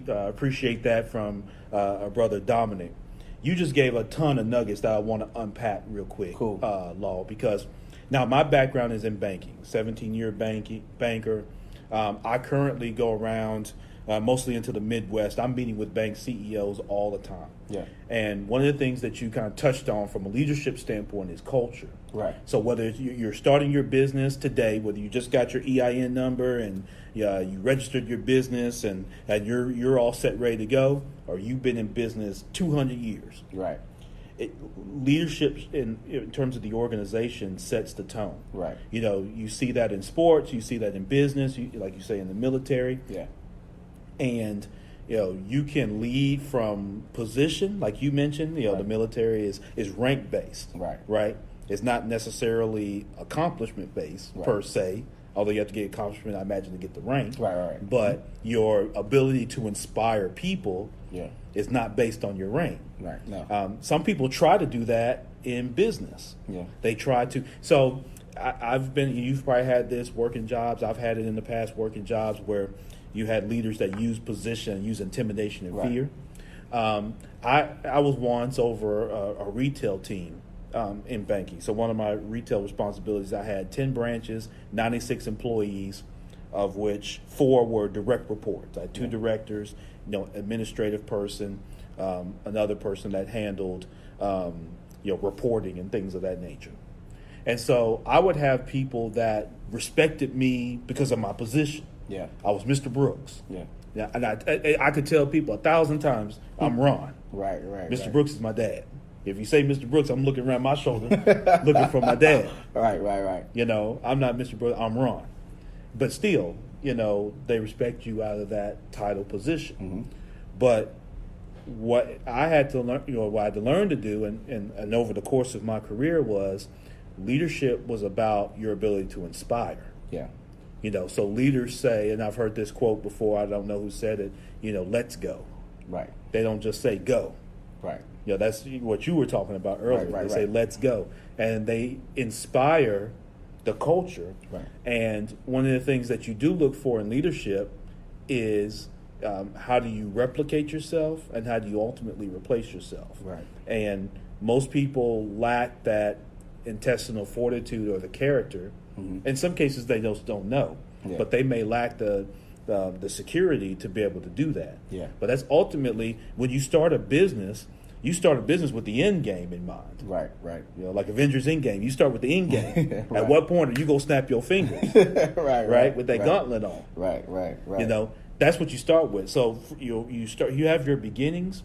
Speaker 1: appreciate that from our brother Dominic. You just gave a ton of nuggets that I want to unpack real quick,
Speaker 2: cool.
Speaker 1: Law, because now my background is in banking, 17-year banker. I currently go around mostly into the Midwest. I'm meeting with bank CEOs all the time.
Speaker 2: Yeah.
Speaker 1: And one of the things that you kind of touched on from a leadership standpoint is culture.
Speaker 2: Right.
Speaker 1: So whether you're starting your business today, whether you just got your EIN number and you registered your business and you're all set, ready to go, or you've been in business 200 years.
Speaker 2: Right.
Speaker 1: Leadership in terms of the organization sets the tone.
Speaker 2: Right.
Speaker 1: You see that in sports, you see that in business, like you say in the military.
Speaker 2: Yeah.
Speaker 1: And you can lead from position, like you mentioned.
Speaker 2: Right.
Speaker 1: The military is rank based.
Speaker 2: Right.
Speaker 1: Right. It's not necessarily accomplishment based per se. Although you have to get accomplishment, I imagine, to get the rank.
Speaker 2: Right.
Speaker 1: But your ability to inspire people is not based on your rank.
Speaker 2: Right. No.
Speaker 1: Some people try to do that in business.
Speaker 2: Yeah.
Speaker 1: They try to. So you've probably had this working jobs. I've had it in the past working jobs where you had leaders that use position, use intimidation and fear. I was once over a retail team in banking. So one of my retail responsibilities, I had 10 branches, 96 employees, of which 4 were direct reports. I had 2 directors, administrative person, another person that handled reporting and things of that nature. And so I would have people that respected me because of my position.
Speaker 2: Yeah.
Speaker 1: I was Mr. Brooks.
Speaker 2: Yeah.
Speaker 1: And I could tell people 1,000 times I'm Ron.
Speaker 2: Right.
Speaker 1: Mr. Brooks is my dad. If you say Mr. Brooks, I'm looking around my shoulder, looking for my dad.
Speaker 2: Right.
Speaker 1: You know, I'm not Mr. Brooks, I'm Ron. But still, you know, they respect you out of that title position.
Speaker 2: Mm-hmm.
Speaker 1: But what I had to learn, you know, what I had to learn to do, and over the course of my career was leadership was about your ability to inspire.
Speaker 2: Yeah.
Speaker 1: You know, so leaders say, and I've heard this quote before, I don't know who said it, you know, let's go.
Speaker 2: Right.
Speaker 1: They don't just say go.
Speaker 2: Right.
Speaker 1: You know, that's what you were talking about earlier.
Speaker 2: Right.
Speaker 1: They say let's go. And they inspire the culture.
Speaker 2: Right.
Speaker 1: And one of the things that you do look for in leadership is how do you replicate yourself and how do you ultimately replace yourself?
Speaker 2: Right.
Speaker 1: And most people lack that intestinal fortitude or the character.
Speaker 2: Mm-hmm.
Speaker 1: In some cases, they just don't know, but they may lack the security to be able to do that.
Speaker 2: Yeah.
Speaker 1: But that's ultimately when you start a business. You start a business with the end game in mind.
Speaker 2: Right.
Speaker 1: You know, like Avengers Endgame. You start with the end game.
Speaker 2: Right.
Speaker 1: At what point are you gonna snap your fingers?
Speaker 2: right.
Speaker 1: With that gauntlet on.
Speaker 2: Right.
Speaker 1: You know, that's what you start with. So you start. You have your beginnings,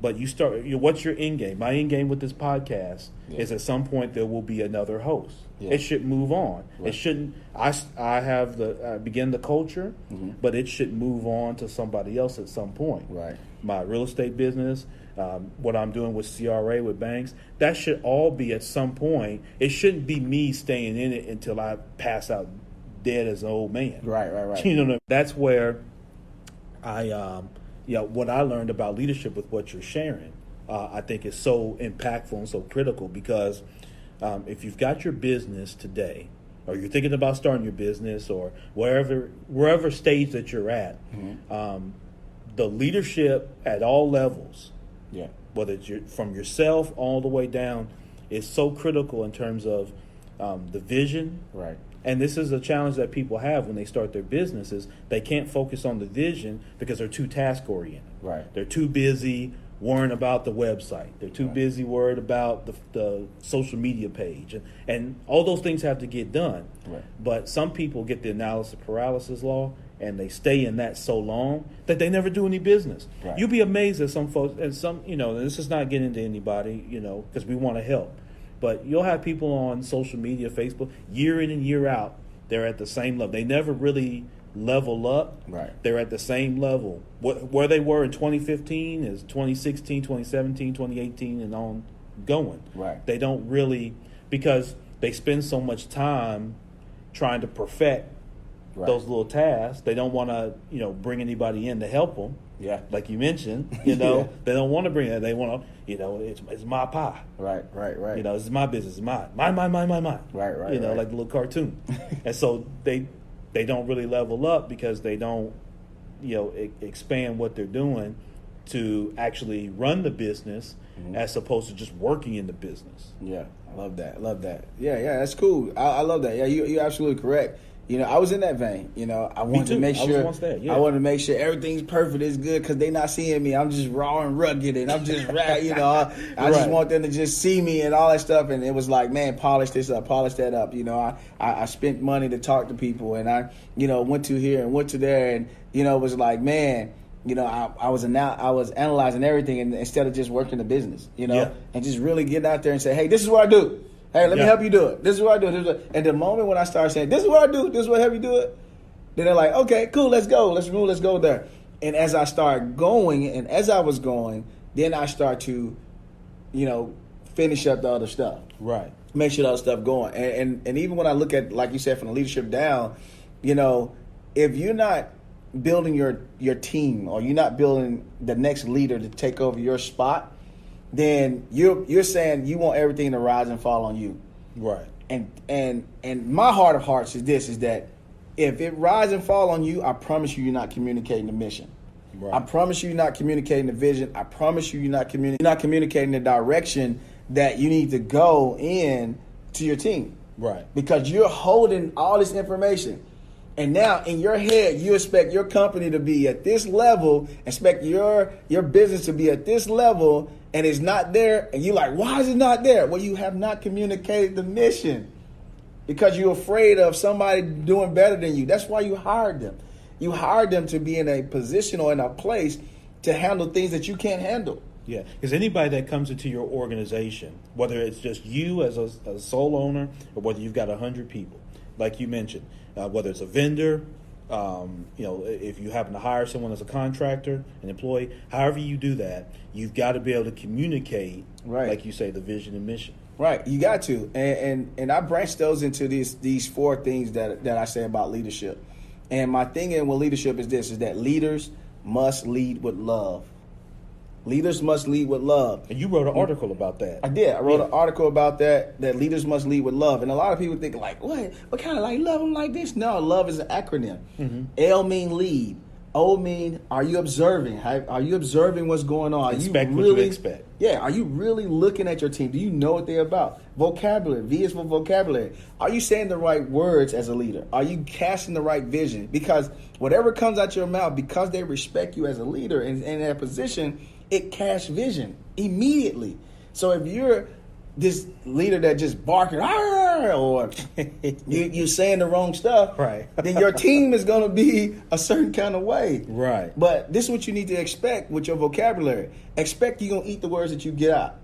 Speaker 1: but you start. What's your end game? My end game with this podcast is at some point there will be another host.
Speaker 2: Yeah.
Speaker 1: It should move on.
Speaker 2: Right.
Speaker 1: It shouldn't. I begin the culture, but it should move on to somebody else at some point.
Speaker 2: Right.
Speaker 1: My real estate business. What I'm doing with CRA, with banks, that should all be at some point. It shouldn't be me staying in it until I pass out dead as an old man.
Speaker 2: Right.
Speaker 1: You know, that's where what I learned about leadership with what you're sharing, I think is so impactful and so critical because if you've got your business today, or you're thinking about starting your business, or wherever stage that you're at, the leadership at all levels.
Speaker 2: Yeah.
Speaker 1: Whether it's from yourself all the way down, is so critical in terms of the vision.
Speaker 2: Right.
Speaker 1: And this is a challenge that people have when they start their businesses. They can't focus on the vision because they're too task oriented.
Speaker 2: Right.
Speaker 1: They're too busy worrying about the website. They're too busy worried about the social media page. And all those things have to get done.
Speaker 2: Right.
Speaker 1: But some people get the analysis paralysis law, and they stay in that so long that they never do any business.
Speaker 2: Right.
Speaker 1: You'll be amazed at some folks, and some, you know, and this is not getting into anybody, you know, because we want to help. But you'll have people on social media, Facebook, year in and year out, they're at the same level. They never really level up.
Speaker 2: Right.
Speaker 1: They're at the same level. Where they were in 2015 is 2016, 2017, 2018, and on going.
Speaker 2: Right.
Speaker 1: They don't really, because they spend so much time trying to perfect those little tasks. They don't want to, you know, bring anybody in to help them.
Speaker 2: Yeah.
Speaker 1: Like you mentioned, you know, they don't want to bring it. They want to, you know, it's my pie.
Speaker 2: Right.
Speaker 1: You know, it's my business. It's mine. Mine.
Speaker 2: Right.
Speaker 1: You know, like the little cartoon. And so they don't really level up because they don't, you know, expand what they're doing to actually run the business as opposed to just working in the business.
Speaker 2: Yeah. I love that. Yeah. That's cool. I love that. Yeah. You're absolutely correct. You know, I was in that vein. You know, I wanted to make sure. I wanted to make sure everything's perfect, it's good, because they not seeing me. I'm just raw and rugged, and I'm just you know, I just want them to just see me and all that stuff. And it was like, man, polish this up, polish that up. You know, I spent money to talk to people, and I, you know, went to here and went to there, and you know, it was like, man, you know, I was analyzing everything, and instead of just working the business, you know, and just really getting out there and say, hey, this is what I do. Hey, let me help you do it. This is what I do. And the moment when I start saying, this is what I do, this is what I help you do it, then they're like, okay, cool, let's go. Let's move, let's go there. And as I start going, and as I was going, then I start to, you know, finish up the other stuff.
Speaker 1: Right.
Speaker 2: Make sure the other stuff going. And even when I look at, like you said, from the leadership down, you know, if you're not building your team, or you're not building the next leader to take over your spot, then you're saying you want everything to rise and fall on you.
Speaker 1: Right.
Speaker 2: And my heart of hearts is that if it rise and fall on you, I promise you're not communicating the mission. Right. I promise you're not communicating the vision. I promise you're not communicating the direction that you need to go in to your team.
Speaker 1: Right.
Speaker 2: Because you're holding all this information. And now in your head, you expect your company to be at this level, expect your business to be at this level, and it's not there. And you're like, why is it not there? Well, you have not communicated the mission because you're afraid of somebody doing better than you. That's why you hired them. You hired them to be in a position or in a place to handle things that you can't handle.
Speaker 1: Yeah, because anybody that comes into your organization, whether it's just you as a sole owner or whether you've got 100 people, like you mentioned, whether it's a vendor, if you happen to hire someone as a contractor, an employee, however you do that, you've got to be able to communicate,
Speaker 2: right,
Speaker 1: like you say, the vision and mission.
Speaker 2: Right, you got to, and I branch those into these 4 things that I say about leadership. And my thing with leadership is that leaders must lead with love. Leaders must lead with love.
Speaker 1: And you wrote an article about that.
Speaker 2: I did. I wrote an article about that leaders must lead with love. And a lot of people think like, what kind of like love them like this? No, love is an acronym. Mm-hmm. L mean lead. O mean, are you observing? Are you observing what's going on?
Speaker 1: Expect what you expect.
Speaker 2: Yeah, are you really looking at your team? Do you know what they're about? Vocabulary. V is for vocabulary. Are you saying the right words as a leader? Are you casting the right vision? Because whatever comes out your mouth, because they respect you as a leader and in that position, it casts vision immediately. So if you're this leader that just barking, or you're saying the wrong stuff,
Speaker 1: right,
Speaker 2: then your team is going to be a certain kind of way.
Speaker 1: Right.
Speaker 2: But this is what you need to expect with your vocabulary. Expect you're going to eat the words that you get out.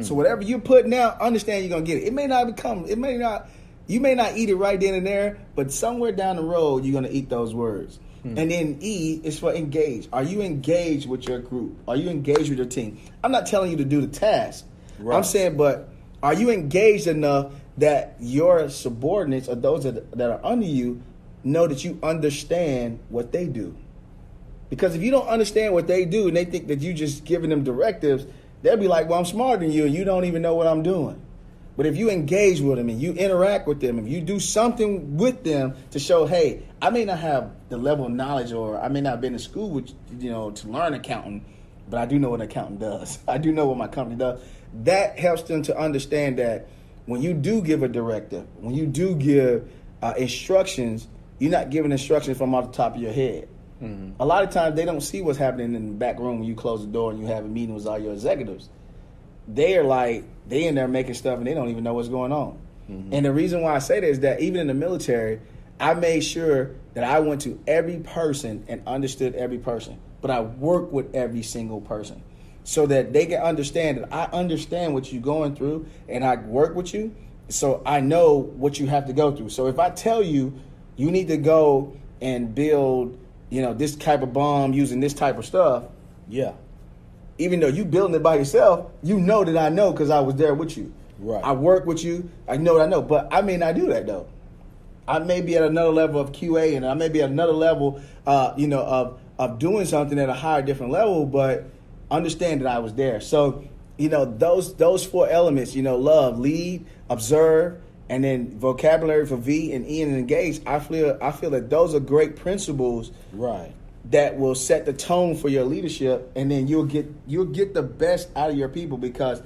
Speaker 2: So whatever you're putting out, understand you're going to get it. You may not eat it right then and there, but somewhere down the road, you're going to eat those words. And then E is for engage. Are you engaged with your group? Are you engaged with your team? I'm not telling you to do the task. Right. I'm saying, but are you engaged enough that your subordinates or those that are under you know that you understand what they do? Because if you don't understand what they do and they think that you just giving them directives, they'll be like, well, I'm smarter than you and you don't even know what I'm doing. But if you engage with them and you interact with them, if you do something with them to show, hey, I may not have the level of knowledge or I may not have been in school to learn accounting, but I do know what an accountant does. I do know what my company does. That helps them to understand that when you do give a directive, when you do give instructions, you're not giving instructions from off the top of your head. Mm-hmm. A lot of times they don't see what's happening in the back room when you close the door and you have a meeting with all your executives. They in there making stuff and they don't even know what's going on. Mm-hmm. And the reason why I say that is that even in the military, I made sure that I went to every person and understood every person. But I work with every single person so that they can understand that I understand what you're going through and I work with you. So I know what you have to go through. So if I tell you, you need to go and build, this type of bomb using this type of stuff.
Speaker 1: Yeah.
Speaker 2: Even though you building it by yourself, you know that I know because I was there with you.
Speaker 1: Right.
Speaker 2: I work with you. I know what I know. But I may not do that, though. I may be at another level of QA and I may be at another level, of doing something at a higher, different level, but understand that I was there. So, those 4 elements, love, lead, observe, and then vocabulary for V and E and engage. I feel that those are great principles.
Speaker 1: Right.
Speaker 2: That will set the tone for your leadership, and then you'll get the best out of your people. Because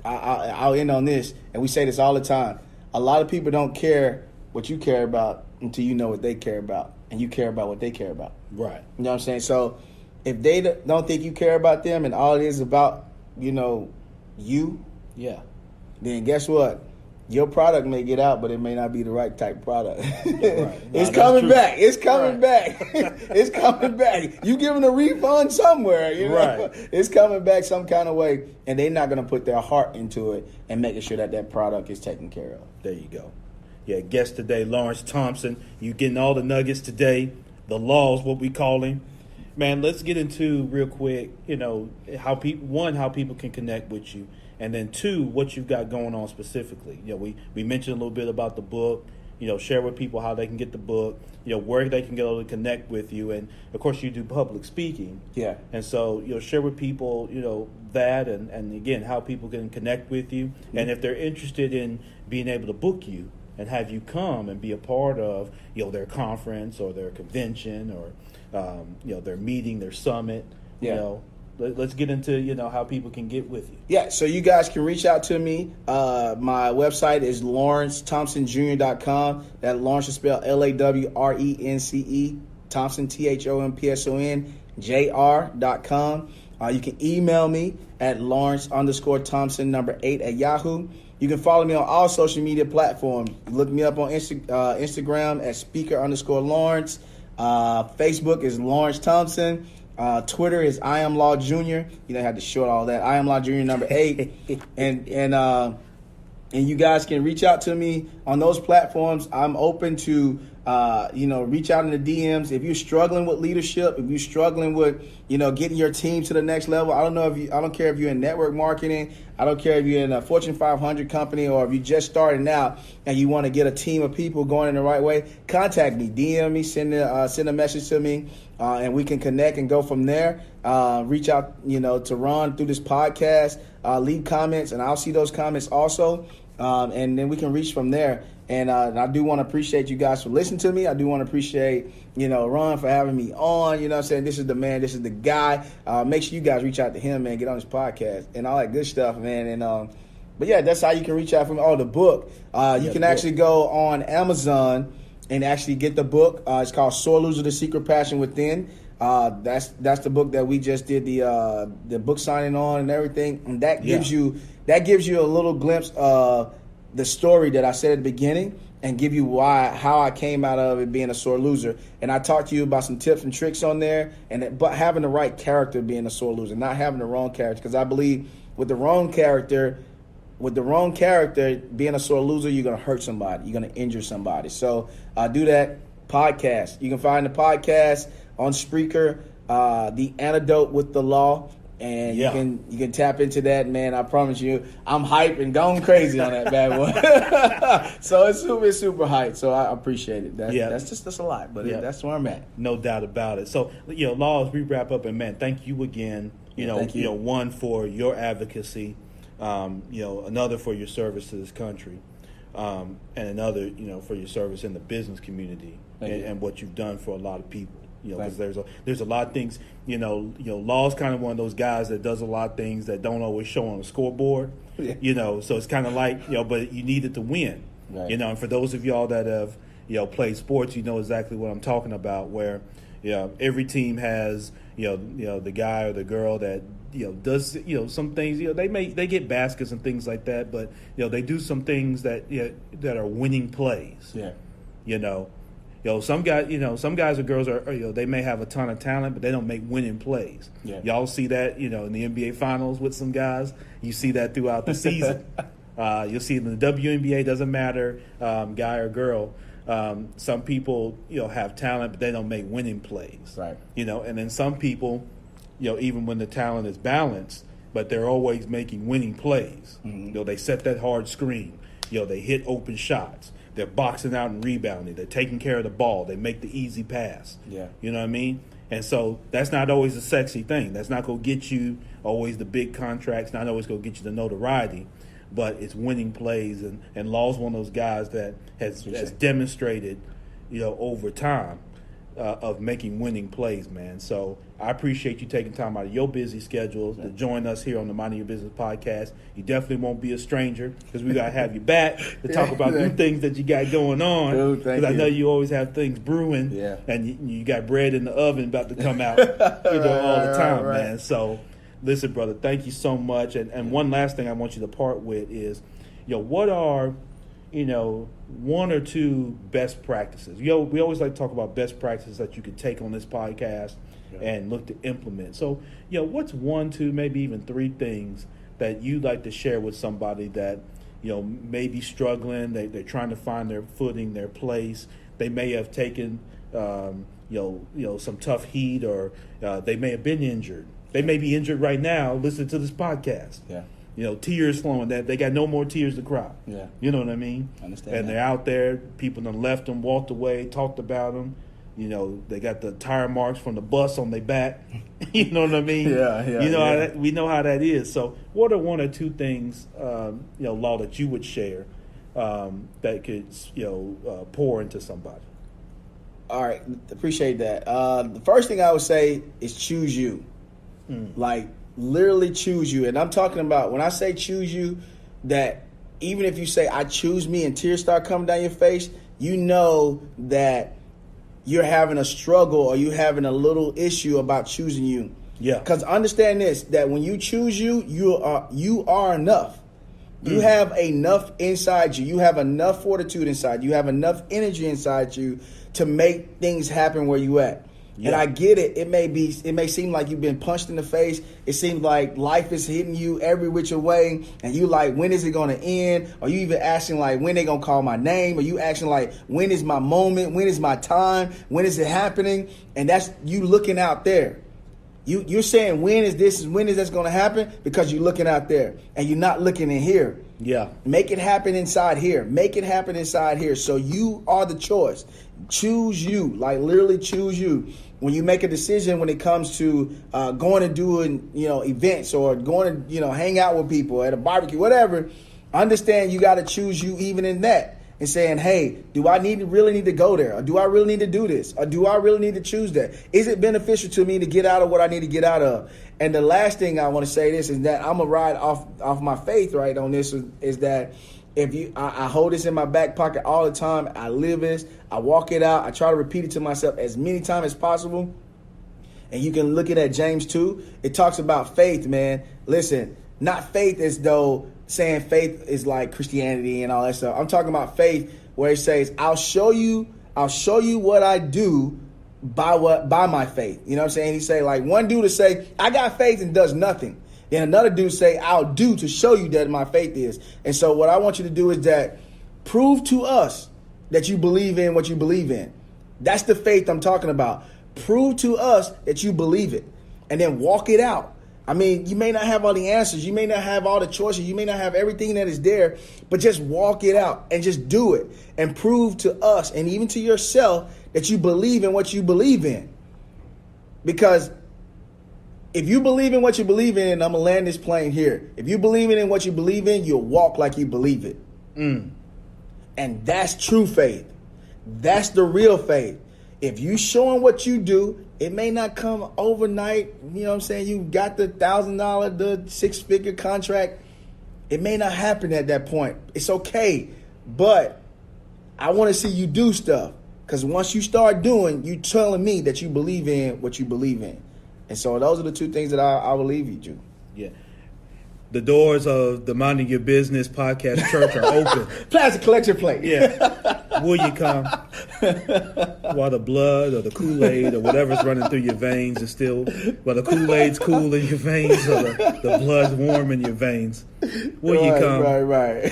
Speaker 2: I'll end on this, and we say this all the time. A lot of people don't care what you care about until you know what they care about, and you care about what they care about.
Speaker 1: Right.
Speaker 2: You know what I'm saying? So if they don't think you care about them, and all it is about, you,
Speaker 1: yeah,
Speaker 2: then guess what? Your product may get out, but it may not be the right type of product.
Speaker 1: Right.
Speaker 2: It's coming back. It's coming back. It's coming back. You giving a refund somewhere,
Speaker 1: Right.
Speaker 2: It's coming back some kind of way, and they're not going to put their heart into it and making sure that product is taken care of.
Speaker 1: There you go. Yeah, guest today, Lawrence Thompson. You getting all the nuggets today. The law is what we call him. Man, let's get into real quick, how people can connect with you. And then 2, what you've got going on specifically. We mentioned a little bit about the book. Share with people how they can get the book. Where they can go to connect with you. And of course, you do public speaking.
Speaker 2: Yeah.
Speaker 1: And so share with people that and again how people can connect with you. Mm-hmm. And if they're interested in being able to book you and have you come and be a part of their conference or their convention or their meeting, their summit.
Speaker 2: Yeah.
Speaker 1: Let's get into, how people can get with you.
Speaker 2: Yeah, so you guys can reach out to me. My website is LawrenceThompsonJr.com. That Lawrence is spelled LAWRENCE, Thompson, THOMPSON, JR.com. You can email me at Lawrence_Thompson 8 at Yahoo. You can follow me on all social media platforms. Look me up on Instagram at speaker_Lawrence. Facebook is Lawrence Thompson. Twitter is I am Law Jr. You know, I had to short all that. I am Law Jr. number 8, and you guys can reach out to me on those platforms. I'm open to reach out in the DMs. If you're struggling with leadership, if you're struggling with getting your team to the next level, I don't care if you're in network marketing. I don't care if you're in a Fortune 500 company or if you're just starting out and you want to get a team of people going in the right way. Contact me, DM me, send a message to me, and we can connect and go from there. Reach out, to Ron through this podcast. Leave comments, and I'll see those comments also, and then we can reach from there. And I do want to appreciate you guys for listening to me. I do want to appreciate, Ron for having me on. You know what I'm saying? This is the man. This is the guy. Make sure you guys reach out to him, man. Get on his podcast and all that good stuff, man. And but yeah, that's how you can reach out for me. Oh, the book. You can actually go on Amazon and actually get the book. It's called Sore Loser: The Secret Passion Within. That's the book that we just did the book signing on and everything. And that gives you a little glimpse of the story that I said at the beginning, and give you how I came out of it being a sore loser. And I talked to you about some tips and tricks on there, but having the right character being a sore loser, not having the wrong character. Because I believe with the wrong character being a sore loser, you're going to hurt somebody. You're going to injure somebody. So do that podcast. You can find the podcast on Spreaker, The Antidote with the Law. And you can tap into that, man. I promise you, I'm hyped and going crazy on that bad boy. So it's super hyped. So I appreciate it. That's a lot, but that's where I'm at.
Speaker 1: No doubt about it. So Law, as we wrap up, and man, thank you again.
Speaker 2: Thank you.
Speaker 1: One for your advocacy, another for your service to this country, and another for your service in the business community and what you've done for a lot of people. Because there's a lot of things. Law's kind of one of those guys that does a lot of things that don't always show on the scoreboard. Yeah. So it's kind of like but you need it to win.
Speaker 2: Right.
Speaker 1: And for those of y'all that have played sports, you know exactly what I'm talking about. Where every team has the guy or the girl that does some things. They get baskets and things like that, but they do some things that that are winning plays.
Speaker 2: Yeah.
Speaker 1: Some guys or girls are they may have a ton of talent, but they don't make winning plays.
Speaker 2: Yeah.
Speaker 1: Y'all see that, in the NBA Finals with some guys. You see that throughout the season. You'll see it in the WNBA. Doesn't matter, guy or girl. Some people, have talent, but they don't make winning plays.
Speaker 2: Right.
Speaker 1: And then some people, even when the talent is balanced, but they're always making winning plays.
Speaker 2: Mm-hmm.
Speaker 1: They set that hard screen. They hit open shots. They're boxing out and rebounding. They're taking care of the ball. They make the easy pass.
Speaker 2: Yeah.
Speaker 1: You know what I mean? And so that's not always a sexy thing. That's not going to get you always the big contracts, not always going to get you the notoriety, but it's winning plays. And Law's one of those guys that has demonstrated, over time of making winning plays, man. So I appreciate you taking time out of your busy schedule to join us here on the Minding Your Business podcast. You definitely won't be a stranger because we got to have you back to talk about new things that you got going on.
Speaker 2: Because
Speaker 1: I know you always have things brewing, and you got bread in the oven about to come out all the time, man. So listen, brother, thank you so much. And one last thing I want you to part with is, what are one or two best practices? We always like to talk about best practices that you could take on this podcast and look to implement. So, what's one, two, maybe even three things that you'd like to share with somebody that, may be struggling, they're trying to find their footing, their place. They may have taken, some tough heat, or they may have been injured. They may be injured right now listening to this podcast.
Speaker 2: Yeah.
Speaker 1: Tears flowing. That they got no more tears to cry.
Speaker 2: Yeah.
Speaker 1: You know what I mean?
Speaker 2: I understand.
Speaker 1: And they're out there. People done left them, walked away, talked about them. They got the tire marks from the bus on their back. You know what I mean?
Speaker 2: Yeah.
Speaker 1: We know how that is. So, what are one or two things, Law, that you would share that could, pour into somebody?
Speaker 2: All right, appreciate that. The first thing I would say is choose you. Like, literally choose you. And I'm talking about, when I say choose you, that even if you say I choose me and tears start coming down your face, you know that you're having a struggle or you're having a little issue about choosing you.
Speaker 1: Yeah.
Speaker 2: Because understand this, that when you choose you, you are enough. You have enough inside you. You have enough fortitude inside you. You have enough energy inside you to make things happen where you at. And I get it. It may seem like you've been punched in the face. It seems like life is hitting you every which way, and you like, when is it going to end? Are you even asking like, when they going to call my name? Are you asking like, when is my moment? When is my time? When is it happening? And that's you looking out there. You're saying, when is this going to happen? Because you're looking out there and you're not looking in here.
Speaker 1: Yeah.
Speaker 2: Make it happen inside here. Make it happen inside here. So you are the choice. Choose you, like literally choose you. When you make a decision when it comes to going and doing, events or going to, hang out with people at a barbecue, whatever, understand you got to choose you even in that. And saying, hey, do I really need to go there? Or do I really need to do this? Or do I really need to choose that? Is it beneficial to me to get out of what I need to get out of? And the last thing I want to say this is that I'm going to ride off my faith right on this is that I hold this in my back pocket all the time. I live this. I walk it out. I try to repeat it to myself as many times as possible. And you can look at James 2. It talks about faith, man. Listen, not faith as though saying faith is like Christianity and all that stuff. I'm talking about faith where it says, I'll show you what I do by my faith. You know what I'm saying? He say like one dude to say, I got faith and does nothing. Then another dude say, I'll do to show you that my faith is. And so what I want you to do is that prove to us that you believe in what you believe in. That's the faith I'm talking about. Prove to us that you believe it and then walk it out. I mean, you may not have all the answers. You may not have all the choices. You may not have everything that is there, but just walk it out and just do it and prove to us and even to yourself that you believe in what you believe in. Because if you believe in what you believe in, and I'm going to land this plane here. If you believe in what you believe in, you'll walk like you believe it. And that's true faith. That's the real faith. If you showing what you do, it may not come overnight. You know what I'm saying? You got the $1,000, the 6-figure contract. It may not happen at that point. It's okay. But I want to see you do stuff. Because once you start doing, you telling me that you believe in what you believe in. And so those are the two things that I will leave you, Drew.
Speaker 1: Yeah. The doors of the Minding Your Business podcast church are open.
Speaker 2: Plastic collection plate.
Speaker 1: Yeah. Will you come? While the blood or the Kool-Aid or whatever's running through your veins is still, while the Kool-Aid's cool in your veins or the blood's warm in your veins. Will you come?
Speaker 2: Right.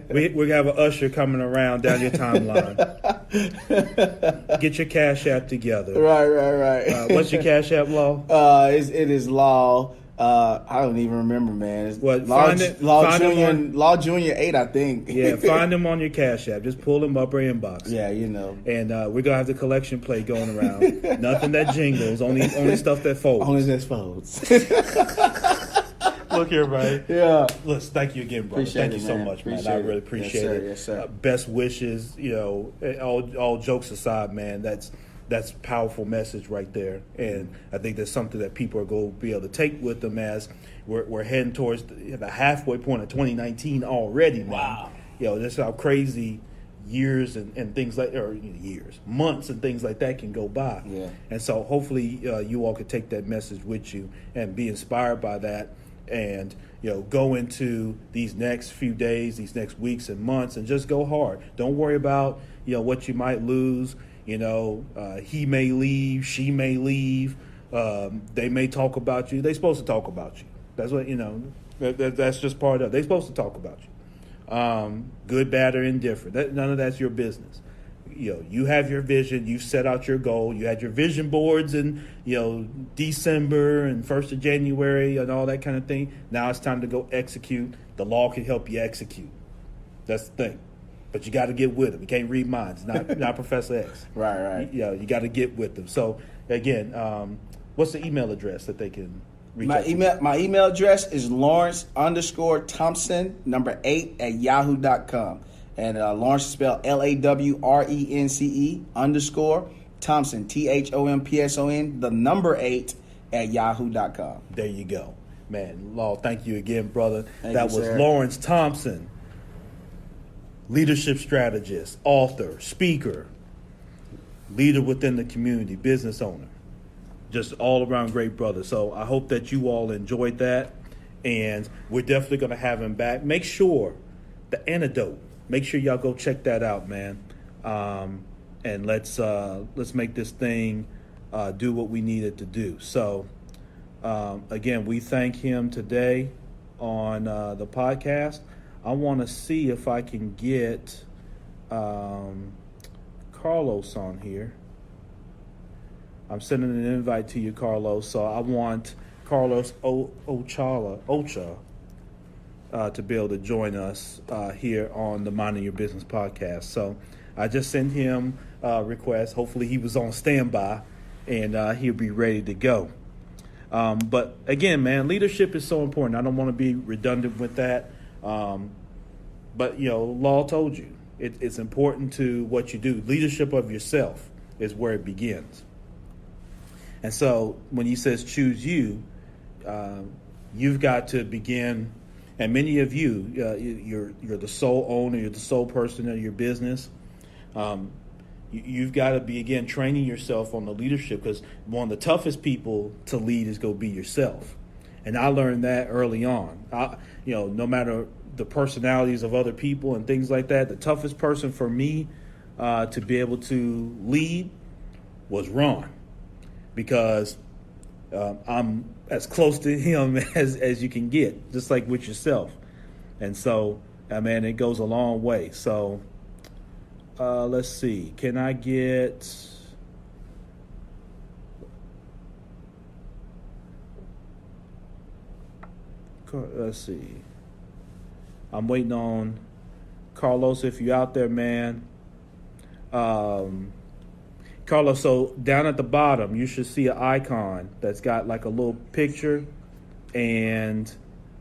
Speaker 1: We're going to have an usher coming around down your timeline. Get your Cash App together.
Speaker 2: Right.
Speaker 1: What's your Cash App, Law?
Speaker 2: It is Law. I don't even remember, man. It's
Speaker 1: what?
Speaker 2: Law Junior 8, I think.
Speaker 1: Yeah, find them on your Cash App. Just pull them up or inbox.
Speaker 2: Yeah, you know.
Speaker 1: And we're gonna have the collection plate going around. Nothing that jingles. Only stuff that folds.
Speaker 2: Only that folds.
Speaker 1: Look here, man.
Speaker 2: Yeah.
Speaker 1: Listen, thank you again, brother.
Speaker 2: Appreciate
Speaker 1: thank you
Speaker 2: it,
Speaker 1: so
Speaker 2: man.
Speaker 1: much,
Speaker 2: Appreciate
Speaker 1: man. I
Speaker 2: it.
Speaker 1: really appreciate it.
Speaker 2: Yes, sir.
Speaker 1: Best wishes. All jokes aside, man. That's a powerful message right there, and I think that's something that people are going to be able to take with them as we're heading towards the halfway point of 2019 already, man.
Speaker 2: Wow.
Speaker 1: That's how crazy years and things months and things like that can go by.
Speaker 2: Yeah.
Speaker 1: And so hopefully you all could take that message with you and be inspired by that, and go into these next few days, these next weeks and months, and just go hard. Don't worry about what you might lose. He may leave, she may leave. They may talk about you. They're supposed to talk about you. That's what, that's just part of it. They're supposed to talk about you. Good, bad, or indifferent. None of that's your business. You have your vision. You set out your goal. You had your vision boards in, December and 1st of January and all that kind of thing. Now it's time to go execute. The law can help you execute. That's the thing. But you got to get with them. You can't read minds. Not Professor X.
Speaker 2: Right.
Speaker 1: You got to get with them. So again, what's the email address that they can reach out to?
Speaker 2: My email address is Lawrence_Thompson 8 at yahoo.com. And Lawrence is spelled LAWRENCE _ Thompson THOMPSON 8 at yahoo.com.
Speaker 1: There you go, man. Law, thank you again, brother.
Speaker 2: Thank
Speaker 1: that
Speaker 2: you,
Speaker 1: was
Speaker 2: sir.
Speaker 1: Lawrence Thompson. Leadership strategist, author, speaker, leader within the community, business owner, just all around great brother. So I hope that you all enjoyed that, and we're definitely going to have him back. Make sure the Antidote. Make sure y'all go check that out, man. And let's make this thing do what we needed to do. So, again, we thank him today on the podcast. I want to see if I can get Carlos on here. I'm sending an invite to you, Carlos. So I want Carlos Ochoa to be able to join us here on the Minding Your Business podcast. So I just sent him a request. Hopefully he was on standby, and he'll be ready to go. But again, man, leadership is so important. I don't want to be redundant with that. But, Law told you, it's important to what you do. Leadership of yourself is where it begins. And so when he says choose you, you've got to begin. And many of you, you're the sole owner, you're the sole person of your business. You've got to be, again, training yourself on the leadership, because one of the toughest people to lead is go be yourself. And I learned that early on. No matter the personalities of other people and things like that, the toughest person for me to be able to lead was Ron, because I'm as close to him as you can get, just like with yourself. And so, man, it goes a long way. So let's see. Can I get... Let's see. I'm waiting on Carlos, if you're out there, man. Carlos, so down at the bottom, you should see an icon that's got like a little picture, and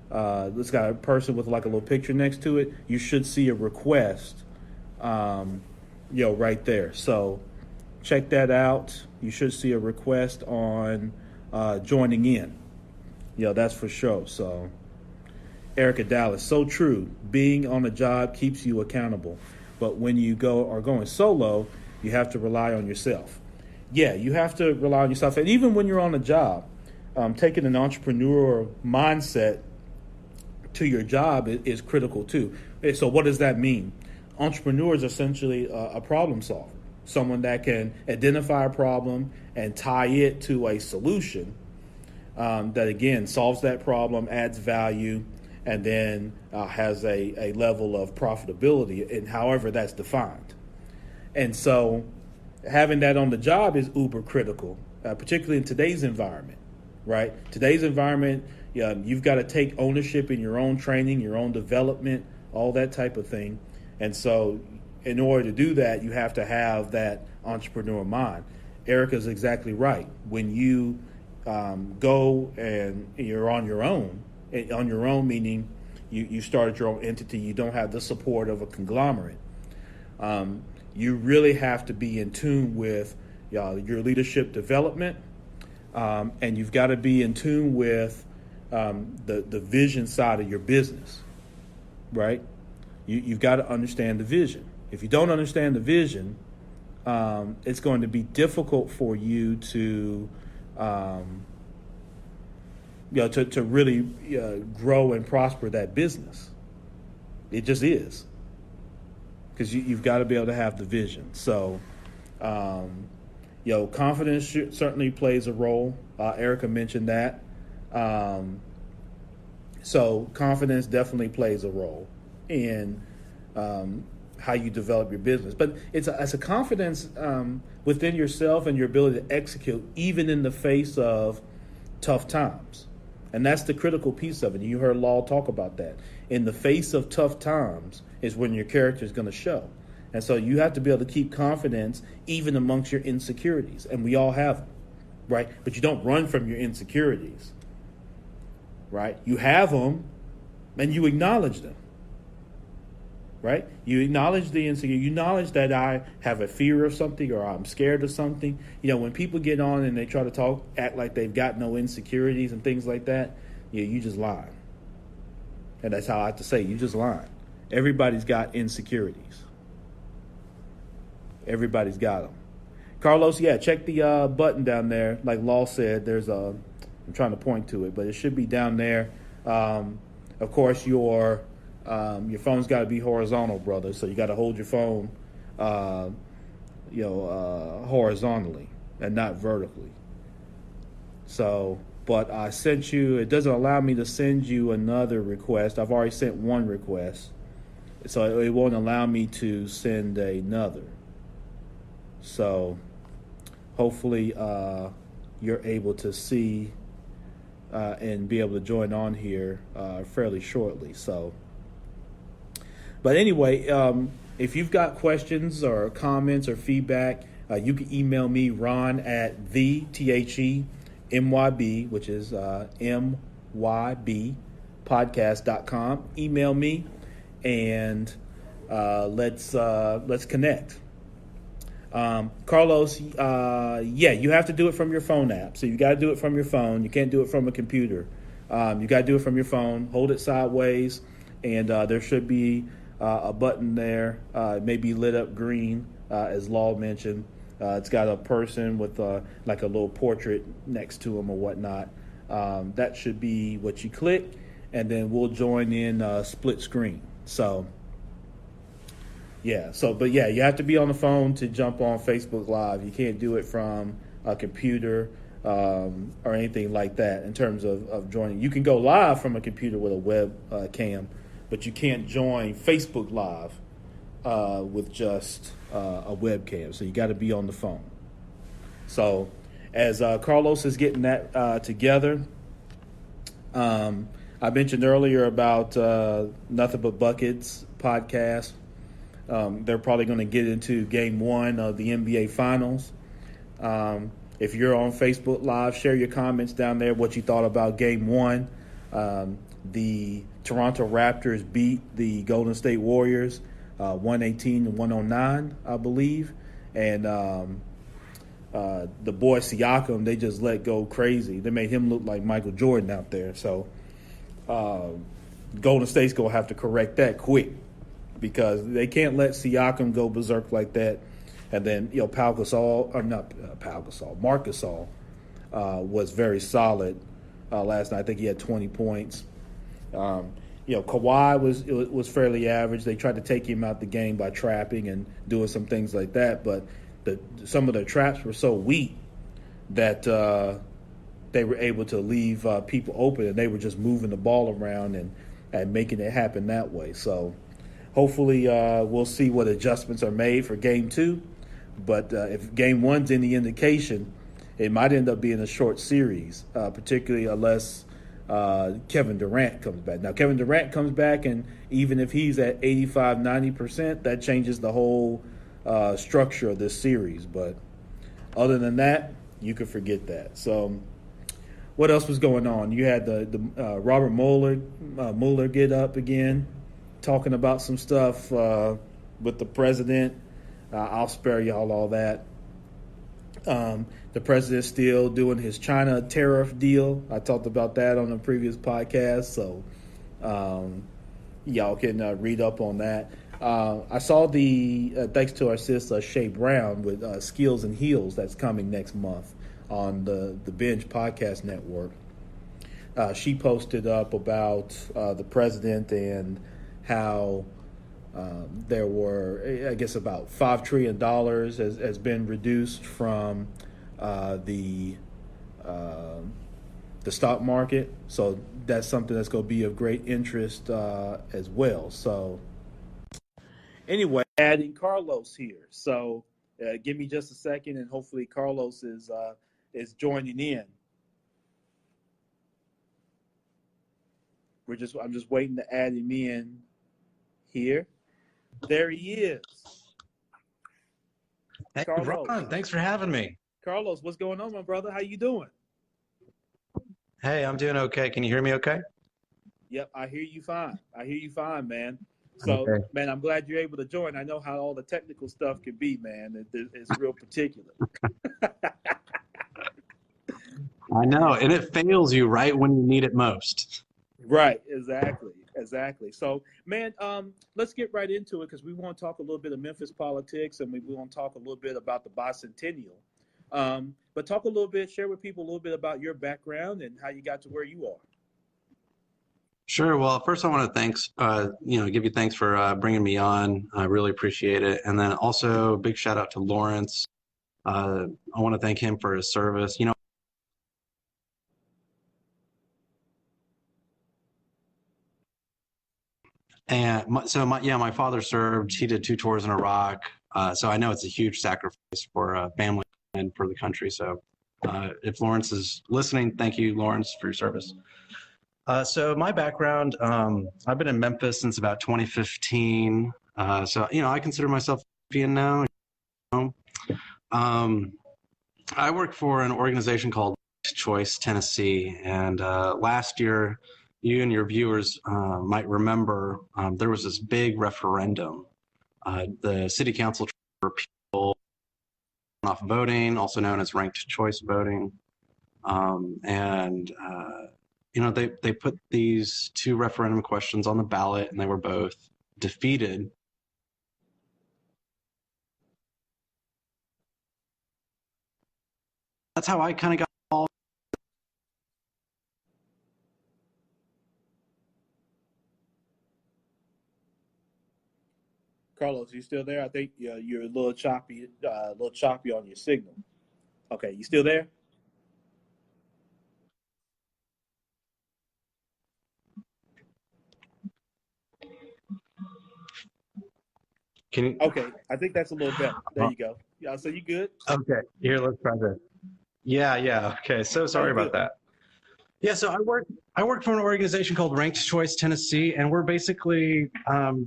Speaker 1: it's got a person with like a little picture next to it. You should see a request, right there. So check that out. You should see a request on joining in. That's for sure. So Erica Dallas, so true. Being on a job keeps you accountable, but when you are going solo, you have to rely on yourself. Yeah, you have to rely on yourself. And even when you're on a job, taking an entrepreneurial mindset to your job is critical too. So what does that mean? Entrepreneurs are essentially a problem solver, someone that can identify a problem and tie it to a solution that, again, solves that problem, adds value, and then has a level of profitability, and however that's defined. And so having that on the job is uber critical, particularly in today's environment, right? Today's environment, you've got to take ownership in your own training, your own development, all that type of thing. And so in order to do that, you have to have that entrepreneur mind. Erica's exactly right. When you go and you're on your own meaning you started your own entity, you don't have the support of a conglomerate. You really have to be in tune with your leadership development, and you've got to be in tune with the vision side of your business, right? You've got to understand the vision. If you don't understand the vision, it's going to be difficult for you to really grow and prosper that business. It just is. Because you've got to be able to have the vision. So, confidence certainly plays a role. Erica mentioned that. So confidence definitely plays a role in how you develop your business. But it's a confidence within yourself and your ability to execute, even in the face of tough times. And that's the critical piece of it. You heard Law talk about that. In the face of tough times is when your character is going to show. And so you have to be able to keep confidence even amongst your insecurities. And we all have them, right? But you don't run from your insecurities, right? You have them and you acknowledge them, right? You acknowledge the insecurity. You acknowledge that I have a fear of something or I'm scared of something. When people get on and they try to act like they've got no insecurities and things like that, you just lying. And that's how I have to say, you just lying. Everybody's got insecurities. Everybody's got them. Carlos, check the button down there. Like Law said, I'm trying to point to it, but it should be down there. Of course, your phone's got to be horizontal, brother. So you got to hold your phone, horizontally. and not vertically. So, but I sent you, it doesn't allow me to send you another request. I've already sent one request. So it won't allow me to send another. So hopefully you're able to see and be able to join on here fairly shortly. So, but anyway, if you've got questions or comments or feedback, you can email me, Ron, at THEMYB, which is MYB podcast.com. Email me and let's connect. Carlos, yeah, you have to do it from your phone app. So you got to do it from your phone. You can't do it from a computer. You got to do it from your phone. Hold it sideways, and there should be a button there. It may be lit up green, as Law mentioned. It's got a person with like a little portrait next to him or whatnot. That should be what you click, and then we'll join in split screen. So, yeah. So, but yeah, you have to be on the phone to jump on Facebook Live. You can't do it from a computer or anything like that in terms of joining. You can go live from a computer with a web cam, but you can't join Facebook Live with just a webcam. So you got to be on the phone. So as Carlos is getting that together, I mentioned earlier about Nothing But Buckets podcast. They're probably going to get into game one of the NBA Finals. If you're on Facebook Live, share your comments down there, what you thought about game one. The Toronto Raptors beat the Golden State Warriors 118-109, I believe. And the boy Siakam, they just let go crazy. They made him look like Michael Jordan out there. So Golden State's going to have to correct that quick, because they can't let Siakam go berserk like that. And then, Marc Gasol was very solid last night. I think he had 20 points. Kawhi was fairly average. They tried to take him out the game by trapping and doing some things like that, but some of their traps were so weak that they were able to leave people open, and they were just moving the ball around and making it happen that way. So hopefully we'll see what adjustments are made for game two. But if game one's any indication, it might end up being a short series, particularly unless Kevin Durant comes back. Now, Kevin Durant comes back, and even if he's at 85, 90%, that changes the whole structure of this series. But other than that, you can forget that. So what else was going on? You had the Robert Mueller get up again, talking about some stuff with the president. I'll spare y'all all that. The president's still doing his China tariff deal. I talked about that on a previous podcast, so y'all can read up on that. I saw thanks to our sis Shay Brown with Skills and Heels, that's coming next month on the Binge podcast network. She posted up about the president and how there were, I guess, about $5 trillion has been reduced from the stock market. So that's something that's going to be of great interest as well. So anyway, adding Carlos here. So give me just a second, and hopefully Carlos is joining in. I'm just waiting to add him in here. There he is.
Speaker 3: Hey,
Speaker 1: Carlos.
Speaker 3: Ron, thanks for having me.
Speaker 1: Carlos, what's going on, my brother? How you doing?
Speaker 3: Hey, I'm doing okay. Can you hear me okay?
Speaker 1: Yep, I hear you fine. Man. So, okay. Man, I'm glad you're able to join. I know how all the technical stuff can be, man. It's real particular.
Speaker 3: I know, and it fails you right when you need it most.
Speaker 1: Right, exactly. So, man, let's get right into it, because we want to talk a little bit of Memphis politics, and we want to talk a little bit about the bicentennial. But talk a little bit, share with people a little bit about your background and how you got to where you are.
Speaker 3: Sure. Well, first I want to give you thanks for bringing me on. I really appreciate it. And then also big shout out to Lawrence. I want to thank him for his service. You know, and my father served. He did 2 tours in Iraq. So I know it's a huge sacrifice for a family and for the country. So if Lawrence is listening, thank you, Lawrence, for your service. So my background, I've been in Memphis since about 2015. So, you know, I consider myself Olympian now. You know? I work for an organization called Choice Tennessee. And last year, you and your viewers might remember there was this big referendum. The city council tried to repeal runoff voting, also known as ranked choice voting. You know, they put these 2 referendum questions on the ballot, and they were both defeated. That's how I kind of got involved.
Speaker 1: Carlos, you still there? I think you're a little choppy on your signal. Okay, you still there?
Speaker 3: Can you?
Speaker 1: Okay, I think that's a little better. There you go. Yeah, so you good?
Speaker 3: Okay, here, let's try this. Yeah. Okay, so sorry about that. Yeah, so I work for an organization called Ranked Choice Tennessee, and we're basically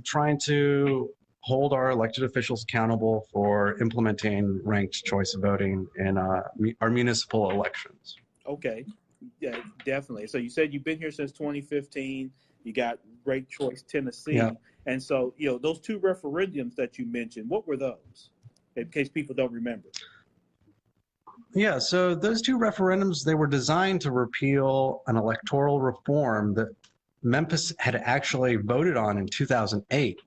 Speaker 3: trying to hold our elected officials accountable for implementing ranked choice voting in our municipal elections.
Speaker 1: Okay, yeah, definitely. So you said you've been here since 2015. You got Ranked Choice Tennessee,
Speaker 3: Yeah.
Speaker 1: And so those 2 referendums that you mentioned, what were those? In case people don't remember.
Speaker 3: Yeah, so those 2 referendums, they were designed to repeal an electoral reform that Memphis had actually voted on in 2008.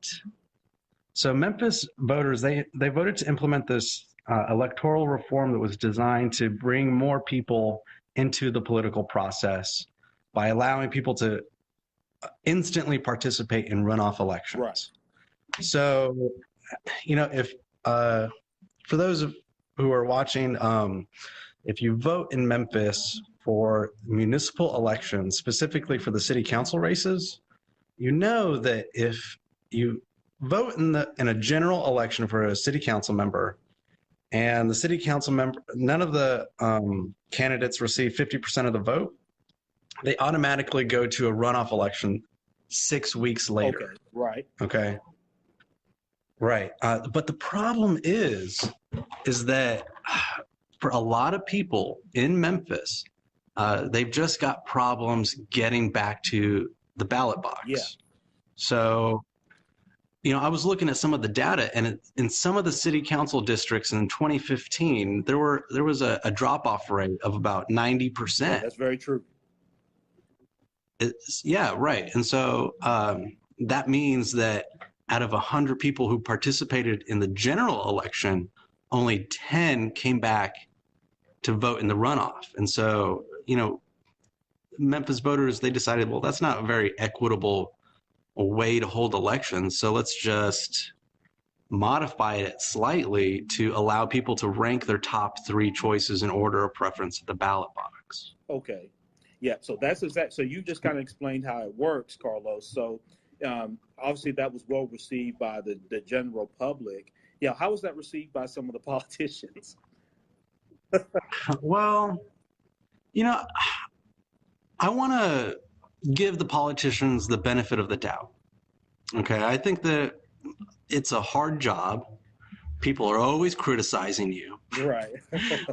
Speaker 3: So Memphis voters, they voted to implement this electoral reform that was designed to bring more people into the political process by allowing people to instantly participate in runoff elections.
Speaker 1: Right.
Speaker 3: So, you know, if for those who are watching, if you vote in Memphis for municipal elections, specifically for the city council races, you know that if you vote in a general election for a city council member, and the city council member, none of the candidates receive 50% of the vote, they automatically go to a runoff election 6 weeks later.
Speaker 1: Okay, right.
Speaker 3: Okay. Right. But the problem is that for a lot of people in Memphis, they've just got problems getting back to the ballot box.
Speaker 1: Yeah.
Speaker 3: So, you know, I was looking at some of the data, and in some of the city council districts in 2015, there was a drop-off rate of about 90%.
Speaker 1: Yeah, that's very true.
Speaker 3: Yeah, right. And so that means that out of 100 people who participated in the general election, only 10 came back to vote in the runoff. And so, you know, Memphis voters, they decided, well, that's not a very equitable way to hold elections. So let's just modify it slightly to allow people to rank their top 3 choices in order of preference at the ballot box.
Speaker 1: Okay. Yeah, so that's exact. So you just kind of explained how it works, Carlos. So obviously that was well received by the general public. Yeah, how was that received by some of the politicians?
Speaker 3: Well, you know, I want to give the politicians the benefit of the doubt. Okay, I think that it's a hard job. People are always criticizing you.
Speaker 1: Right.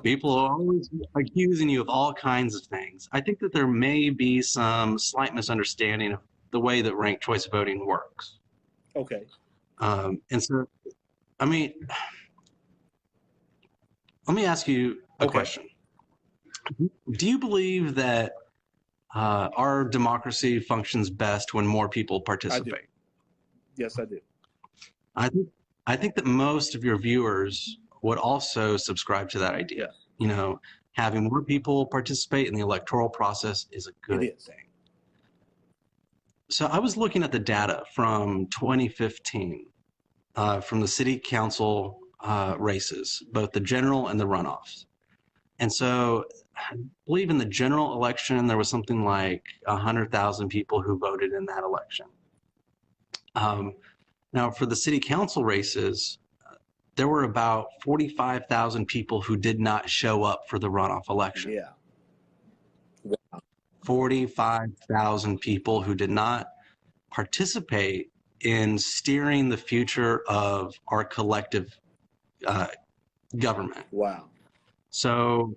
Speaker 3: People are always accusing you of all kinds of things. I think that there may be some slight misunderstanding of the way that ranked choice voting works.
Speaker 1: Okay.
Speaker 3: And so, I mean, let me ask you a question. Do you believe that our democracy functions best when more people participate?
Speaker 1: I do. Yes, I do.
Speaker 3: I think that most of your viewers would also subscribe to that idea.
Speaker 1: Yes.
Speaker 3: You know, having more people participate in the electoral process is a good thing. So I was looking at the data from 2015 from the city council races, both the general and the runoffs. And so I believe in the general election, there was something like 100,000 people who voted in that election. Now, for the city council races, there were about 45,000 people who did not show up for the runoff election.
Speaker 2: Yeah.
Speaker 3: 45,000 people who did not participate in steering the future of our collective government.
Speaker 2: Wow.
Speaker 3: So,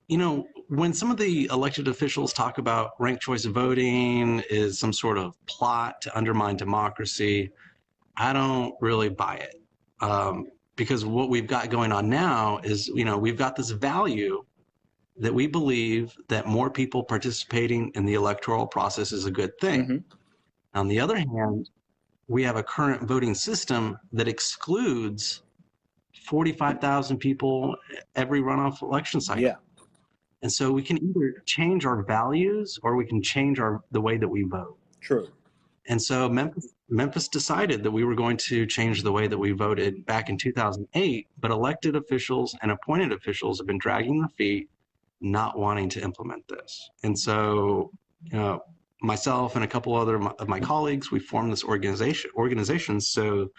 Speaker 3: you know, when some of the elected officials talk about ranked choice voting is some sort of plot to undermine democracy, I don't really buy it. Because what we've got going on now is, you know, we've got this value that we believe that more people participating in the electoral process is a good thing.
Speaker 2: Mm-hmm.
Speaker 3: On the other hand, we have a current voting system that excludes 45,000 people every runoff election cycle.
Speaker 2: Yeah.
Speaker 3: And so we can either change our values or we can change the way that we vote.
Speaker 2: True.
Speaker 3: And so Memphis decided that we were going to change the way that we voted back in 2008, but elected officials and appointed officials have been dragging their feet, not wanting to implement this. And so, you know, myself and a couple other of my colleagues, we formed this organization so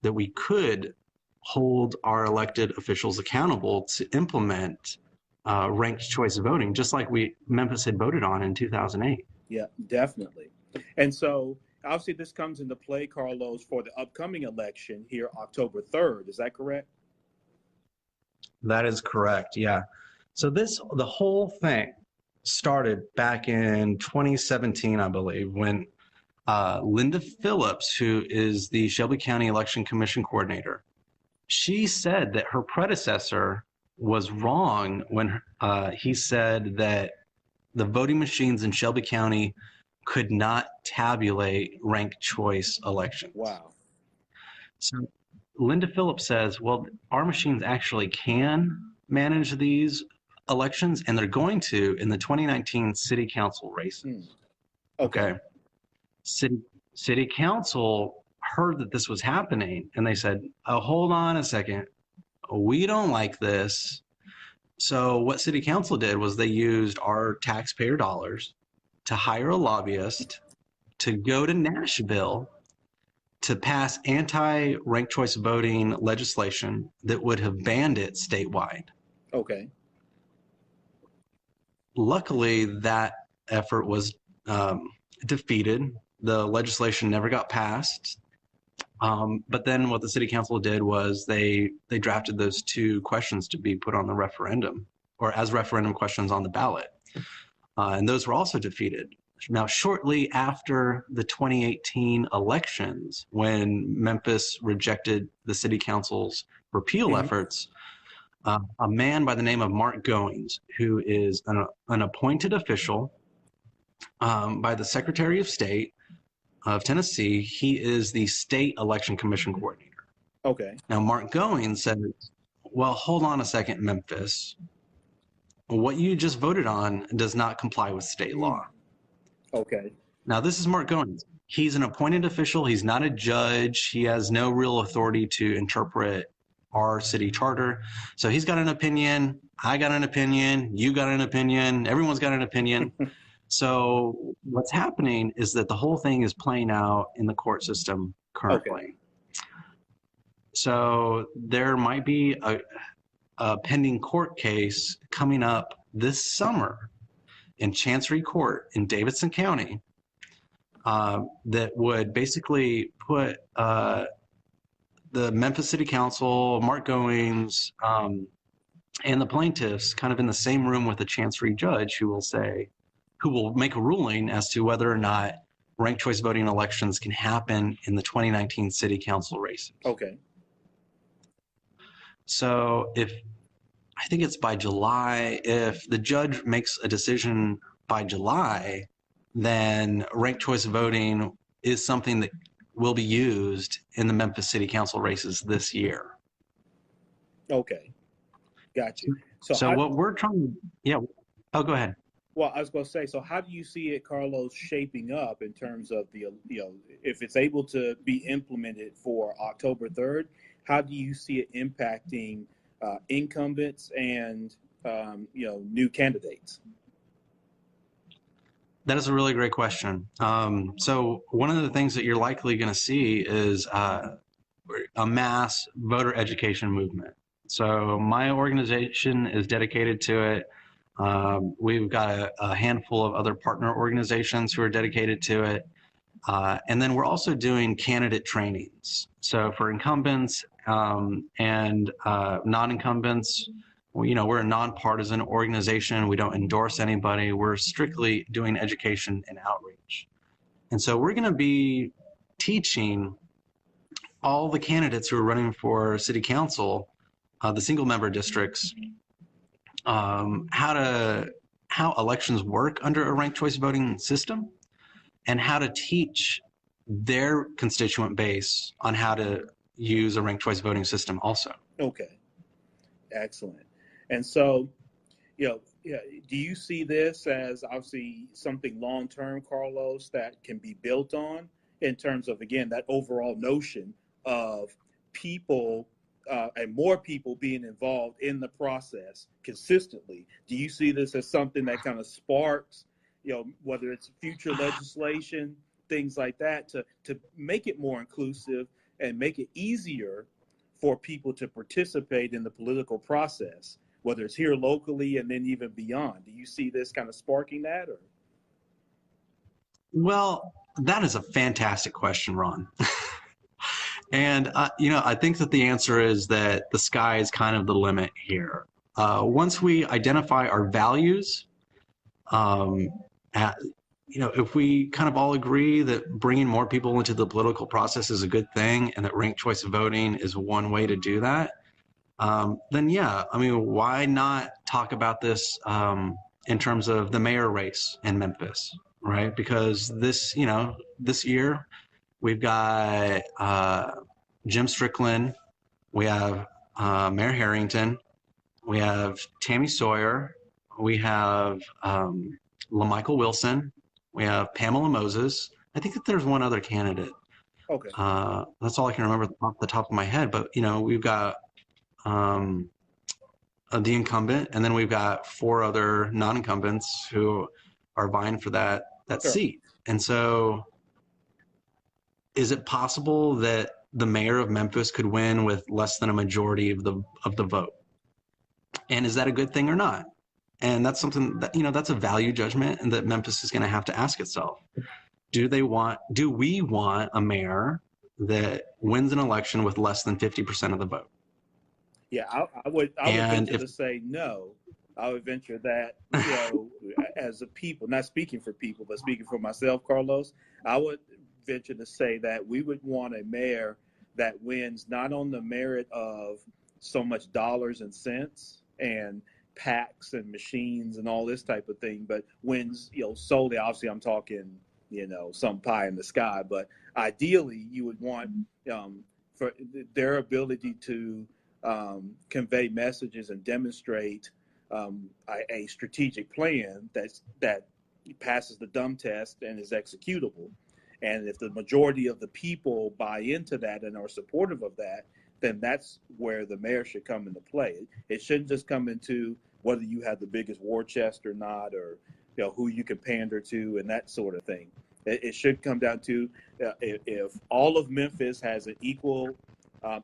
Speaker 3: that we could hold our elected officials accountable to implement ranked choice voting, just like Memphis had voted on in 2008.
Speaker 1: Yeah, definitely. And so obviously this comes into play, Carlos, for the upcoming election here, October 3rd. Is that correct?
Speaker 3: That is correct, yeah. So the whole thing started back in 2017, I believe, when Linda Phillips, who is the Shelby County Election Commission coordinator, she said that her predecessor was wrong when he said that the voting machines in Shelby County could not tabulate ranked choice elections.
Speaker 2: Wow.
Speaker 3: So Linda Phillips says, well, our machines actually can manage these elections, and they're going to in the 2019 city council races. Okay. City council heard that this was happening, and they said, oh, hold on a second. We don't like this. So what city council did was they used our taxpayer dollars to hire a lobbyist to go to Nashville to pass anti-ranked choice voting legislation that would have banned it statewide.
Speaker 1: Okay.
Speaker 3: Luckily, that effort was defeated. The legislation never got passed. But then what the city council did was they drafted those two questions to be put on the referendum, or as referendum questions on the ballot. And those were also defeated. Now, shortly after the 2018 elections, when Memphis rejected the city council's repeal efforts, a man by the name of Mark Goings, who is an appointed official by the Secretary of State of Tennessee, he is the state election commission coordinator.
Speaker 1: Okay.
Speaker 3: Now, Mark Goings said, well, hold on a second, Memphis. What you just voted on does not comply with state law.
Speaker 1: Okay.
Speaker 3: Now, this is Mark Goings. He's an appointed official. He's not a judge. He has no real authority to interpret our city charter. So he's got an opinion. I got an opinion. You got an opinion. Everyone's got an opinion. So what's happening is that the whole thing is playing out in the court system currently.
Speaker 1: Okay.
Speaker 3: So there might be a pending court case coming up this summer in Chancery Court in Davidson County that would basically put the Memphis City Council, Mark Goings, and the plaintiffs kind of in the same room with a Chancery judge who will make a ruling as to whether or not ranked choice voting elections can happen in the 2019 city council races.
Speaker 1: Okay.
Speaker 3: So I think it's by July, if the judge makes a decision by July, then ranked choice voting is something that will be used in the Memphis city council races this year.
Speaker 1: Okay. Got you.
Speaker 3: So what we're trying to, go ahead.
Speaker 1: Well, I was going to say, so how do you see it, Carlos, shaping up in terms of the, if it's able to be implemented for October 3rd? how do you see it impacting incumbents and new candidates?
Speaker 3: That is a really great question. So one of the things that you're likely going to see is a mass voter education movement. So my organization is dedicated to it. We've got a handful of other partner organizations who are dedicated to it. And then we're also doing candidate trainings. So for incumbents and non-incumbents, we're a nonpartisan organization. We don't endorse anybody. We're strictly doing education and outreach. And so we're going to be teaching all the candidates who are running for city council, the single member districts, how elections work under a ranked choice voting system, and how to teach their constituent base on how to use a ranked choice voting system also.
Speaker 1: Okay, excellent. And so, do you see this as obviously something long-term, Carlos, that can be built on in terms of, again, that overall notion of people and more people being involved in the process consistently? Do you see this as something that kind of sparks, whether it's future legislation, things like that, to make it more inclusive and make it easier for people to participate in the political process, whether it's here locally and then even beyond? Do you see this kind of sparking that? Or?
Speaker 3: Well, that is a fantastic question, Ron. And, I think that the answer is that the sky is kind of the limit here. Once we identify our values, if we kind of all agree that bringing more people into the political process is a good thing and that ranked choice voting is one way to do that, then yeah, why not talk about this in terms of the mayor race in Memphis, right? Because this year we've got Jim Strickland, we have Mayor Harrington, we have Tammy Sawyer, we have LaMichael Wilson, we have Pamela Moses. I think that there's one other candidate.
Speaker 1: Okay.
Speaker 3: That's all I can remember off the top of my head. But we've got the incumbent, and then we've got 4 other non-incumbents who are vying for that
Speaker 1: Sure.
Speaker 3: seat. And so, is it possible that the mayor of Memphis could win with less than a majority of the vote? And is that a good thing or not? And that's something that, that's a value judgment and that Memphis is going to have to ask itself. Do we want a mayor that wins an election with less than 50% of the vote?
Speaker 1: Yeah, I would venture to say no. I would venture that, as a people, not speaking for people, but speaking for myself, Carlos, I would venture to say that we would want a mayor that wins not on the merit of so much dollars and cents and PACs and machines and all this type of thing, but wins, solely, obviously I'm talking, some pie in the sky, but ideally you would want for their ability to convey messages and demonstrate a strategic plan that passes the dumb test and is executable. And if the majority of the people buy into that and are supportive of that, then that's where the mayor should come into play. It shouldn't just come into whether you have the biggest war chest or not, or who you can pander to and that sort of thing. It should come down to if all of Memphis has an equal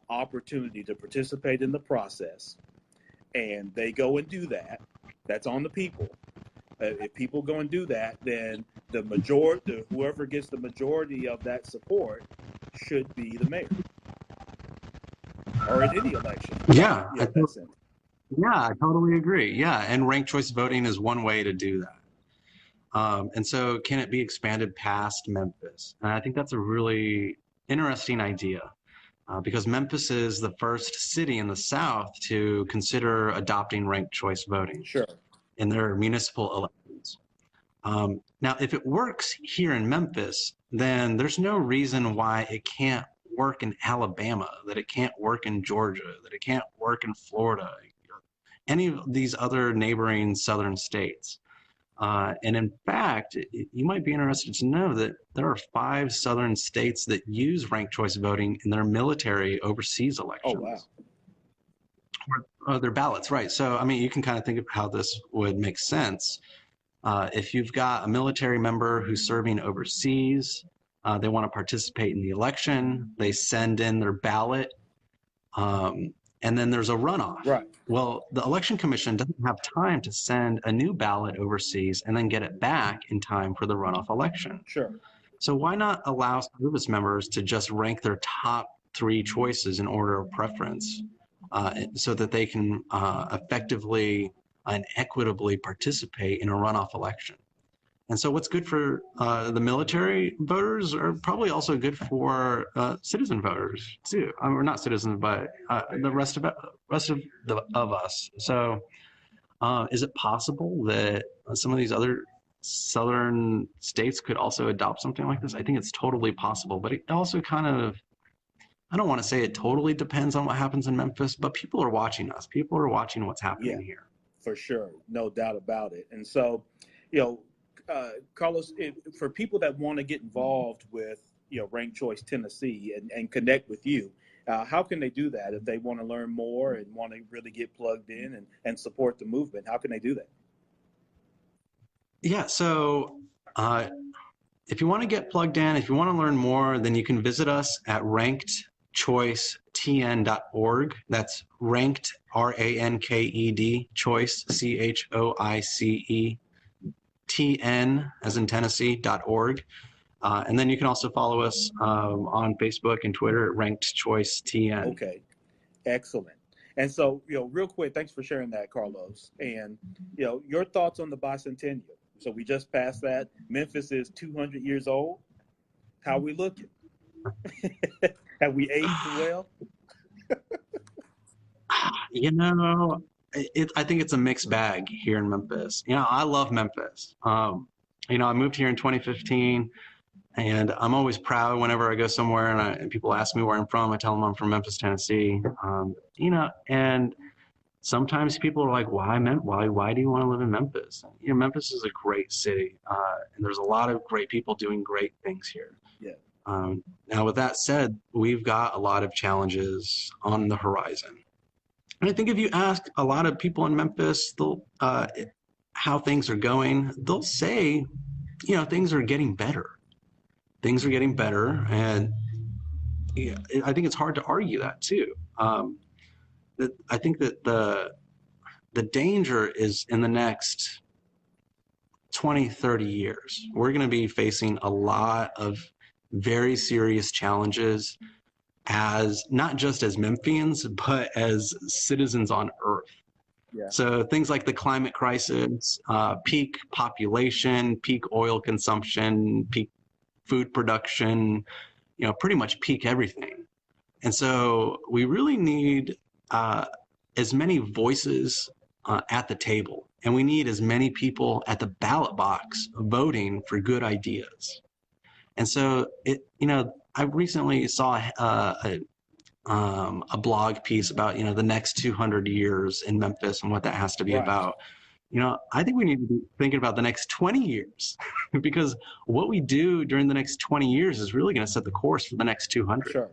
Speaker 1: opportunity to participate in the process, and they go and do that, that's on the people. If people go and do that, then whoever gets the majority of that support should be the mayor, or in any election.
Speaker 3: Yeah, I totally agree. Yeah, and ranked choice voting is one way to do that. And so, can it be expanded past Memphis? And I think that's a really interesting idea. Because Memphis is the first city in the South to consider adopting ranked choice voting.
Speaker 1: Sure.
Speaker 3: In their municipal elections. Now, if it works here in Memphis, then there's no reason why it can't work in Alabama, that it can't work in Georgia, that it can't work in Florida, any of these other neighboring southern states. And in fact, you might be interested to know that there are 5 southern states that use ranked choice voting in their military overseas elections.
Speaker 1: Oh, wow.
Speaker 3: Or their ballots, right. So, I mean, you can kind of think of how this would make sense. If you've got a military member who's serving overseas, they want to participate in the election, they send in their ballot, and then there's a runoff.
Speaker 1: Right.
Speaker 3: Well, the election commission doesn't have time to send a new ballot overseas and then get it back in time for the runoff election.
Speaker 1: Sure.
Speaker 3: So why not allow service members to just rank their top 3 choices in order of preference, so that they can effectively and equitably participate in a runoff election? And so what's good for the military voters are probably also good for citizen voters too. I mean, we're not citizens, but the rest of us. So is it possible that some of these other southern states could also adopt something like this? I think it's totally possible, but it also kind of, I don't want to say it totally depends on what happens in Memphis, but people are watching us. People are watching what's happening here.
Speaker 1: For sure. No doubt about it. And so, Carlos, for people that want to get involved with, Ranked Choice Tennessee and connect with you, how can they do that if they want to learn more and want to really get plugged in and support the movement? How can they do that?
Speaker 3: Yeah, so if you want to get plugged in, if you want to learn more, then you can visit us at rankedchoicetn.org. That's ranked, RANKED, choice, CHOICE, TN, as in Tennessee.org. And then you can also follow us on Facebook and Twitter at Ranked Choice TN.
Speaker 1: Okay, excellent. And so, real quick, thanks for sharing that, Carlos. And, your thoughts on the bicentennial. So we just passed that. Memphis is 200 years old. How we looking? Have we aged well?
Speaker 3: I think it's a mixed bag here in Memphis. I love Memphis. I moved here in 2015, and I'm always proud whenever I go somewhere and people ask me where I'm from. I tell them I'm from Memphis, Tennessee. And sometimes people are like, why do you want to live in Memphis? Memphis is a great city, and there's a lot of great people doing great things here.
Speaker 1: Yeah.
Speaker 3: Now, with that said, we've got a lot of challenges on the horizon. And I think if you ask a lot of people in Memphis how things are going, they'll say, things are getting better. Things are getting better, and I think it's hard to argue that too. I think that the danger is in the next 20, 30 years, we're going to be facing a lot of very serious challenges as not just as Memphians, but as citizens on Earth.
Speaker 1: Yeah.
Speaker 3: So things like the climate crisis, peak population, peak oil consumption, peak food production, pretty much peak everything. And so we really need as many voices at the table, and we need as many people at the ballot box voting for good ideas. And so I recently saw a blog piece about the next 200 years in Memphis and what that has to be about. I think we need to be thinking about the next 20 years because what we do during the next 20 years is really going to set the course for the next 200.
Speaker 1: Sure.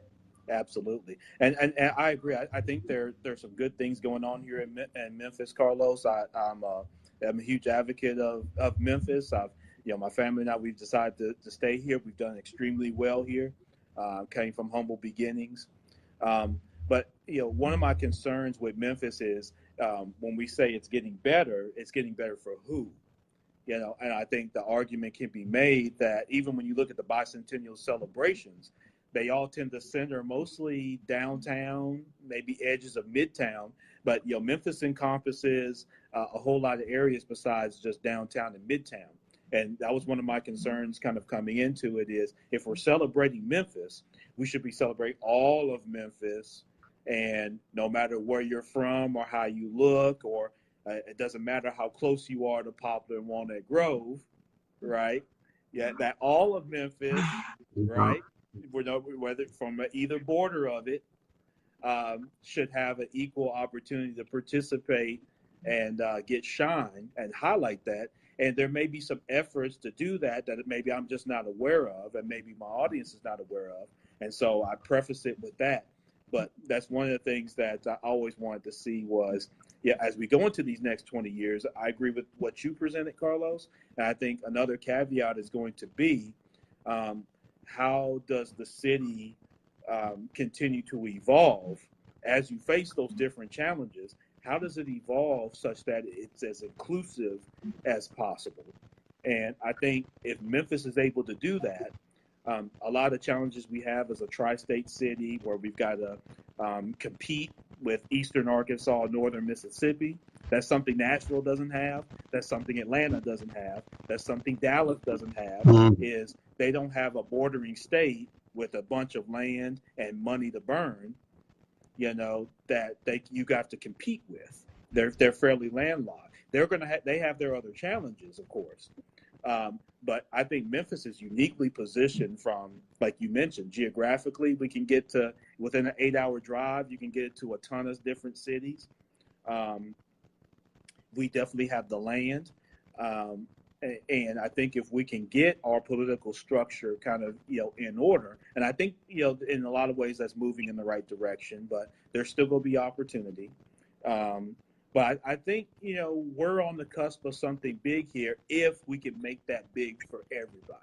Speaker 1: Absolutely. And I agree. I think there's some good things going on here in Memphis, Carlos. I'm a huge advocate of Memphis. My family and I, we've decided to stay here. We've done extremely well here. Came from humble beginnings. But one of my concerns with Memphis is when we say it's getting better for who? And I think the argument can be made that even when you look at the bicentennial celebrations, they all tend to center mostly downtown, maybe edges of midtown. But Memphis encompasses a whole lot of areas besides just downtown and midtown. And that was one of my concerns kind of coming into it is if we're celebrating Memphis, we should be celebrating all of Memphis. And no matter where you're from or how you look, or it doesn't matter how close you are to Poplar and Walnut Grove, right? Yeah, that all of Memphis, right? Whether from either border of it, should have an equal opportunity to participate and get shine and highlight that. And there may be some efforts to do that maybe I'm just not aware of, and maybe my audience is not aware of. And so I preface it with that. But that's one of the things that I always wanted to see was, yeah, as we go into these next 20 years, I agree with what you presented, Carlos. And I think another caveat is going to be, how does the city continue to evolve as you face those different challenges? How does it evolve such that it's as inclusive as possible? And I think if Memphis is able to do that, a lot of challenges we have as a tri-state city where we've got to compete with Eastern Arkansas, Northern Mississippi. That's something Nashville doesn't have. That's something Atlanta doesn't have. That's something Dallas doesn't have, is they don't have a bordering state with a bunch of land and money to burn, that you got to compete with. They're fairly landlocked. They have their other challenges, of course. But I think Memphis is uniquely positioned from, like you mentioned, geographically, we can get to, within an 8-hour drive, you can get to a ton of different cities. We definitely have the land. And I think if we can get our political structure kind of, in order, and I think, in a lot of ways that's moving in the right direction, but there's still going to be opportunity. But I think, we're on the cusp of something big here if we can make that big for everybody.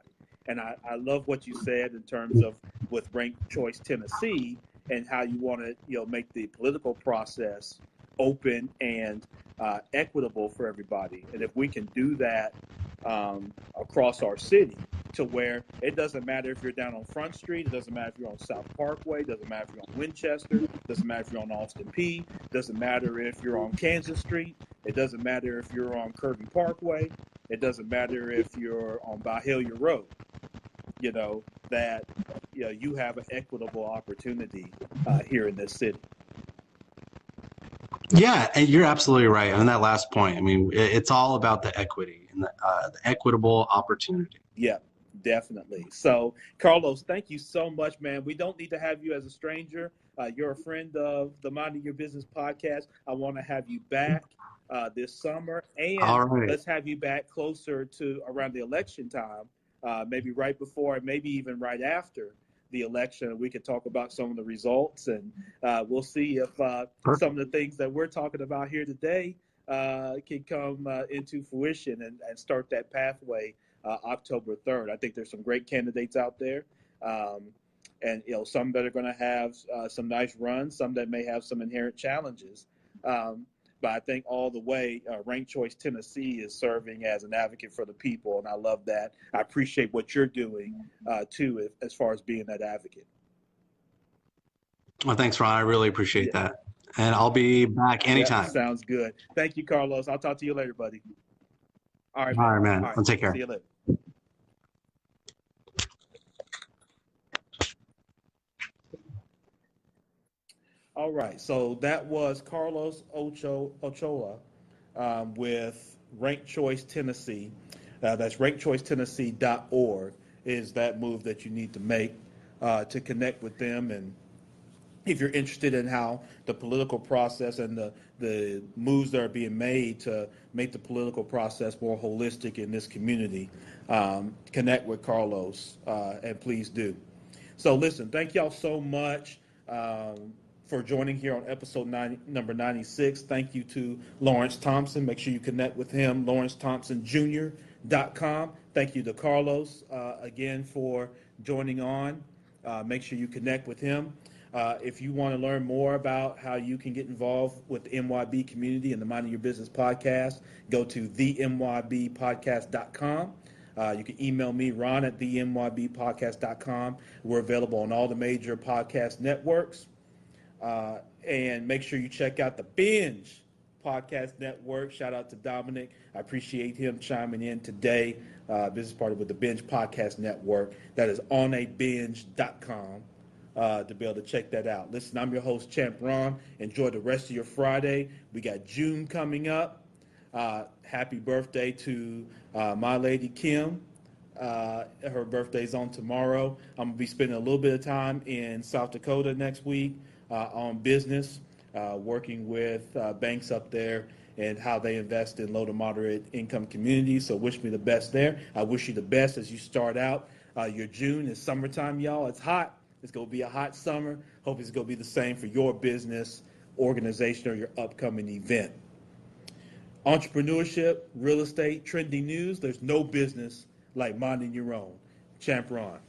Speaker 1: And I love what you said in terms of with Ranked Choice Tennessee and how you want to, make the political process open and equitable for everybody. And if we can do that across our city, to where it doesn't matter if you're down on Front Street, it doesn't matter if you're on South Parkway, it doesn't matter if you're on Winchester, it doesn't matter if you're on Austin P, it doesn't matter if you're on Kansas Street, it doesn't matter if you're on Kirby Parkway, it doesn't matter if you're on Byhalia Road, that you have an equitable opportunity here in this city.
Speaker 3: Yeah, and you're absolutely right. On that last point, I mean, it's all about the equity and the equitable opportunity.
Speaker 1: Yeah, definitely. So, Carlos, thank you so much, man. We don't need to have you as a stranger. You're a friend of the Minding Your Business podcast. I want to have you back this summer, and let's have you back closer to around the election time, maybe right before and maybe even right after the election. We could talk about some of the results, and we'll see if some of the things that we're talking about here today can come into fruition and start that pathway October 3rd. I think there's some great candidates out there, and some that are going to have some nice runs, some that may have some inherent challenges. But I think all the way, Ranked Choice Tennessee is serving as an advocate for the people, and I love that. I appreciate what you're doing, too, as far as being that advocate.
Speaker 3: Well, thanks, Ron. I really appreciate that. And I'll be back anytime.
Speaker 1: Yeah, sounds good. Thank you, Carlos. I'll talk to you later, buddy. All right,
Speaker 3: man. All right. Take care.
Speaker 1: See you later. All right, so that was Carlos Ochoa with Ranked Choice Tennessee. That's rankedchoicetennessee.org is that move that you need to make to connect with them. And if you're interested in how the political process and the moves that are being made to make the political process more holistic in this community, connect with Carlos, and please do. So listen, thank y'all so much for joining here on episode number 96. Thank you to Lawrence Thompson. Make sure you connect with him, LawrenceThompsonJr.com. Thank you to Carlos again for joining on. Make sure you connect with him. If you want to learn more about how you can get involved with the MYB community and the Minding Your Business podcast, go to themybpodcast.com. You can email me, Ron, at themybpodcast.com. We're available on all the major podcast networks. And make sure you check out the Binge podcast network. Shout out to Dominic. I appreciate him chiming in today. Business partner with the Binge podcast network. That is onabinge.com to be able to check that out. Listen, I'm your host, Champ Ron. Enjoy the rest of your Friday. We got June coming up. Happy birthday to my lady, Kim. Her birthday's on tomorrow. I'm going to be spending a little bit of time in South Dakota next week on business, working with banks up there and how they invest in low to moderate income communities. So wish me the best there. I wish you the best as you start out your June. It's summertime, y'all. It's hot. It's going to be a hot summer. Hope it's going to be the same for your business, organization, or your upcoming event. Entrepreneurship, real estate, trending news. There's no business like minding your own. Champ Ron.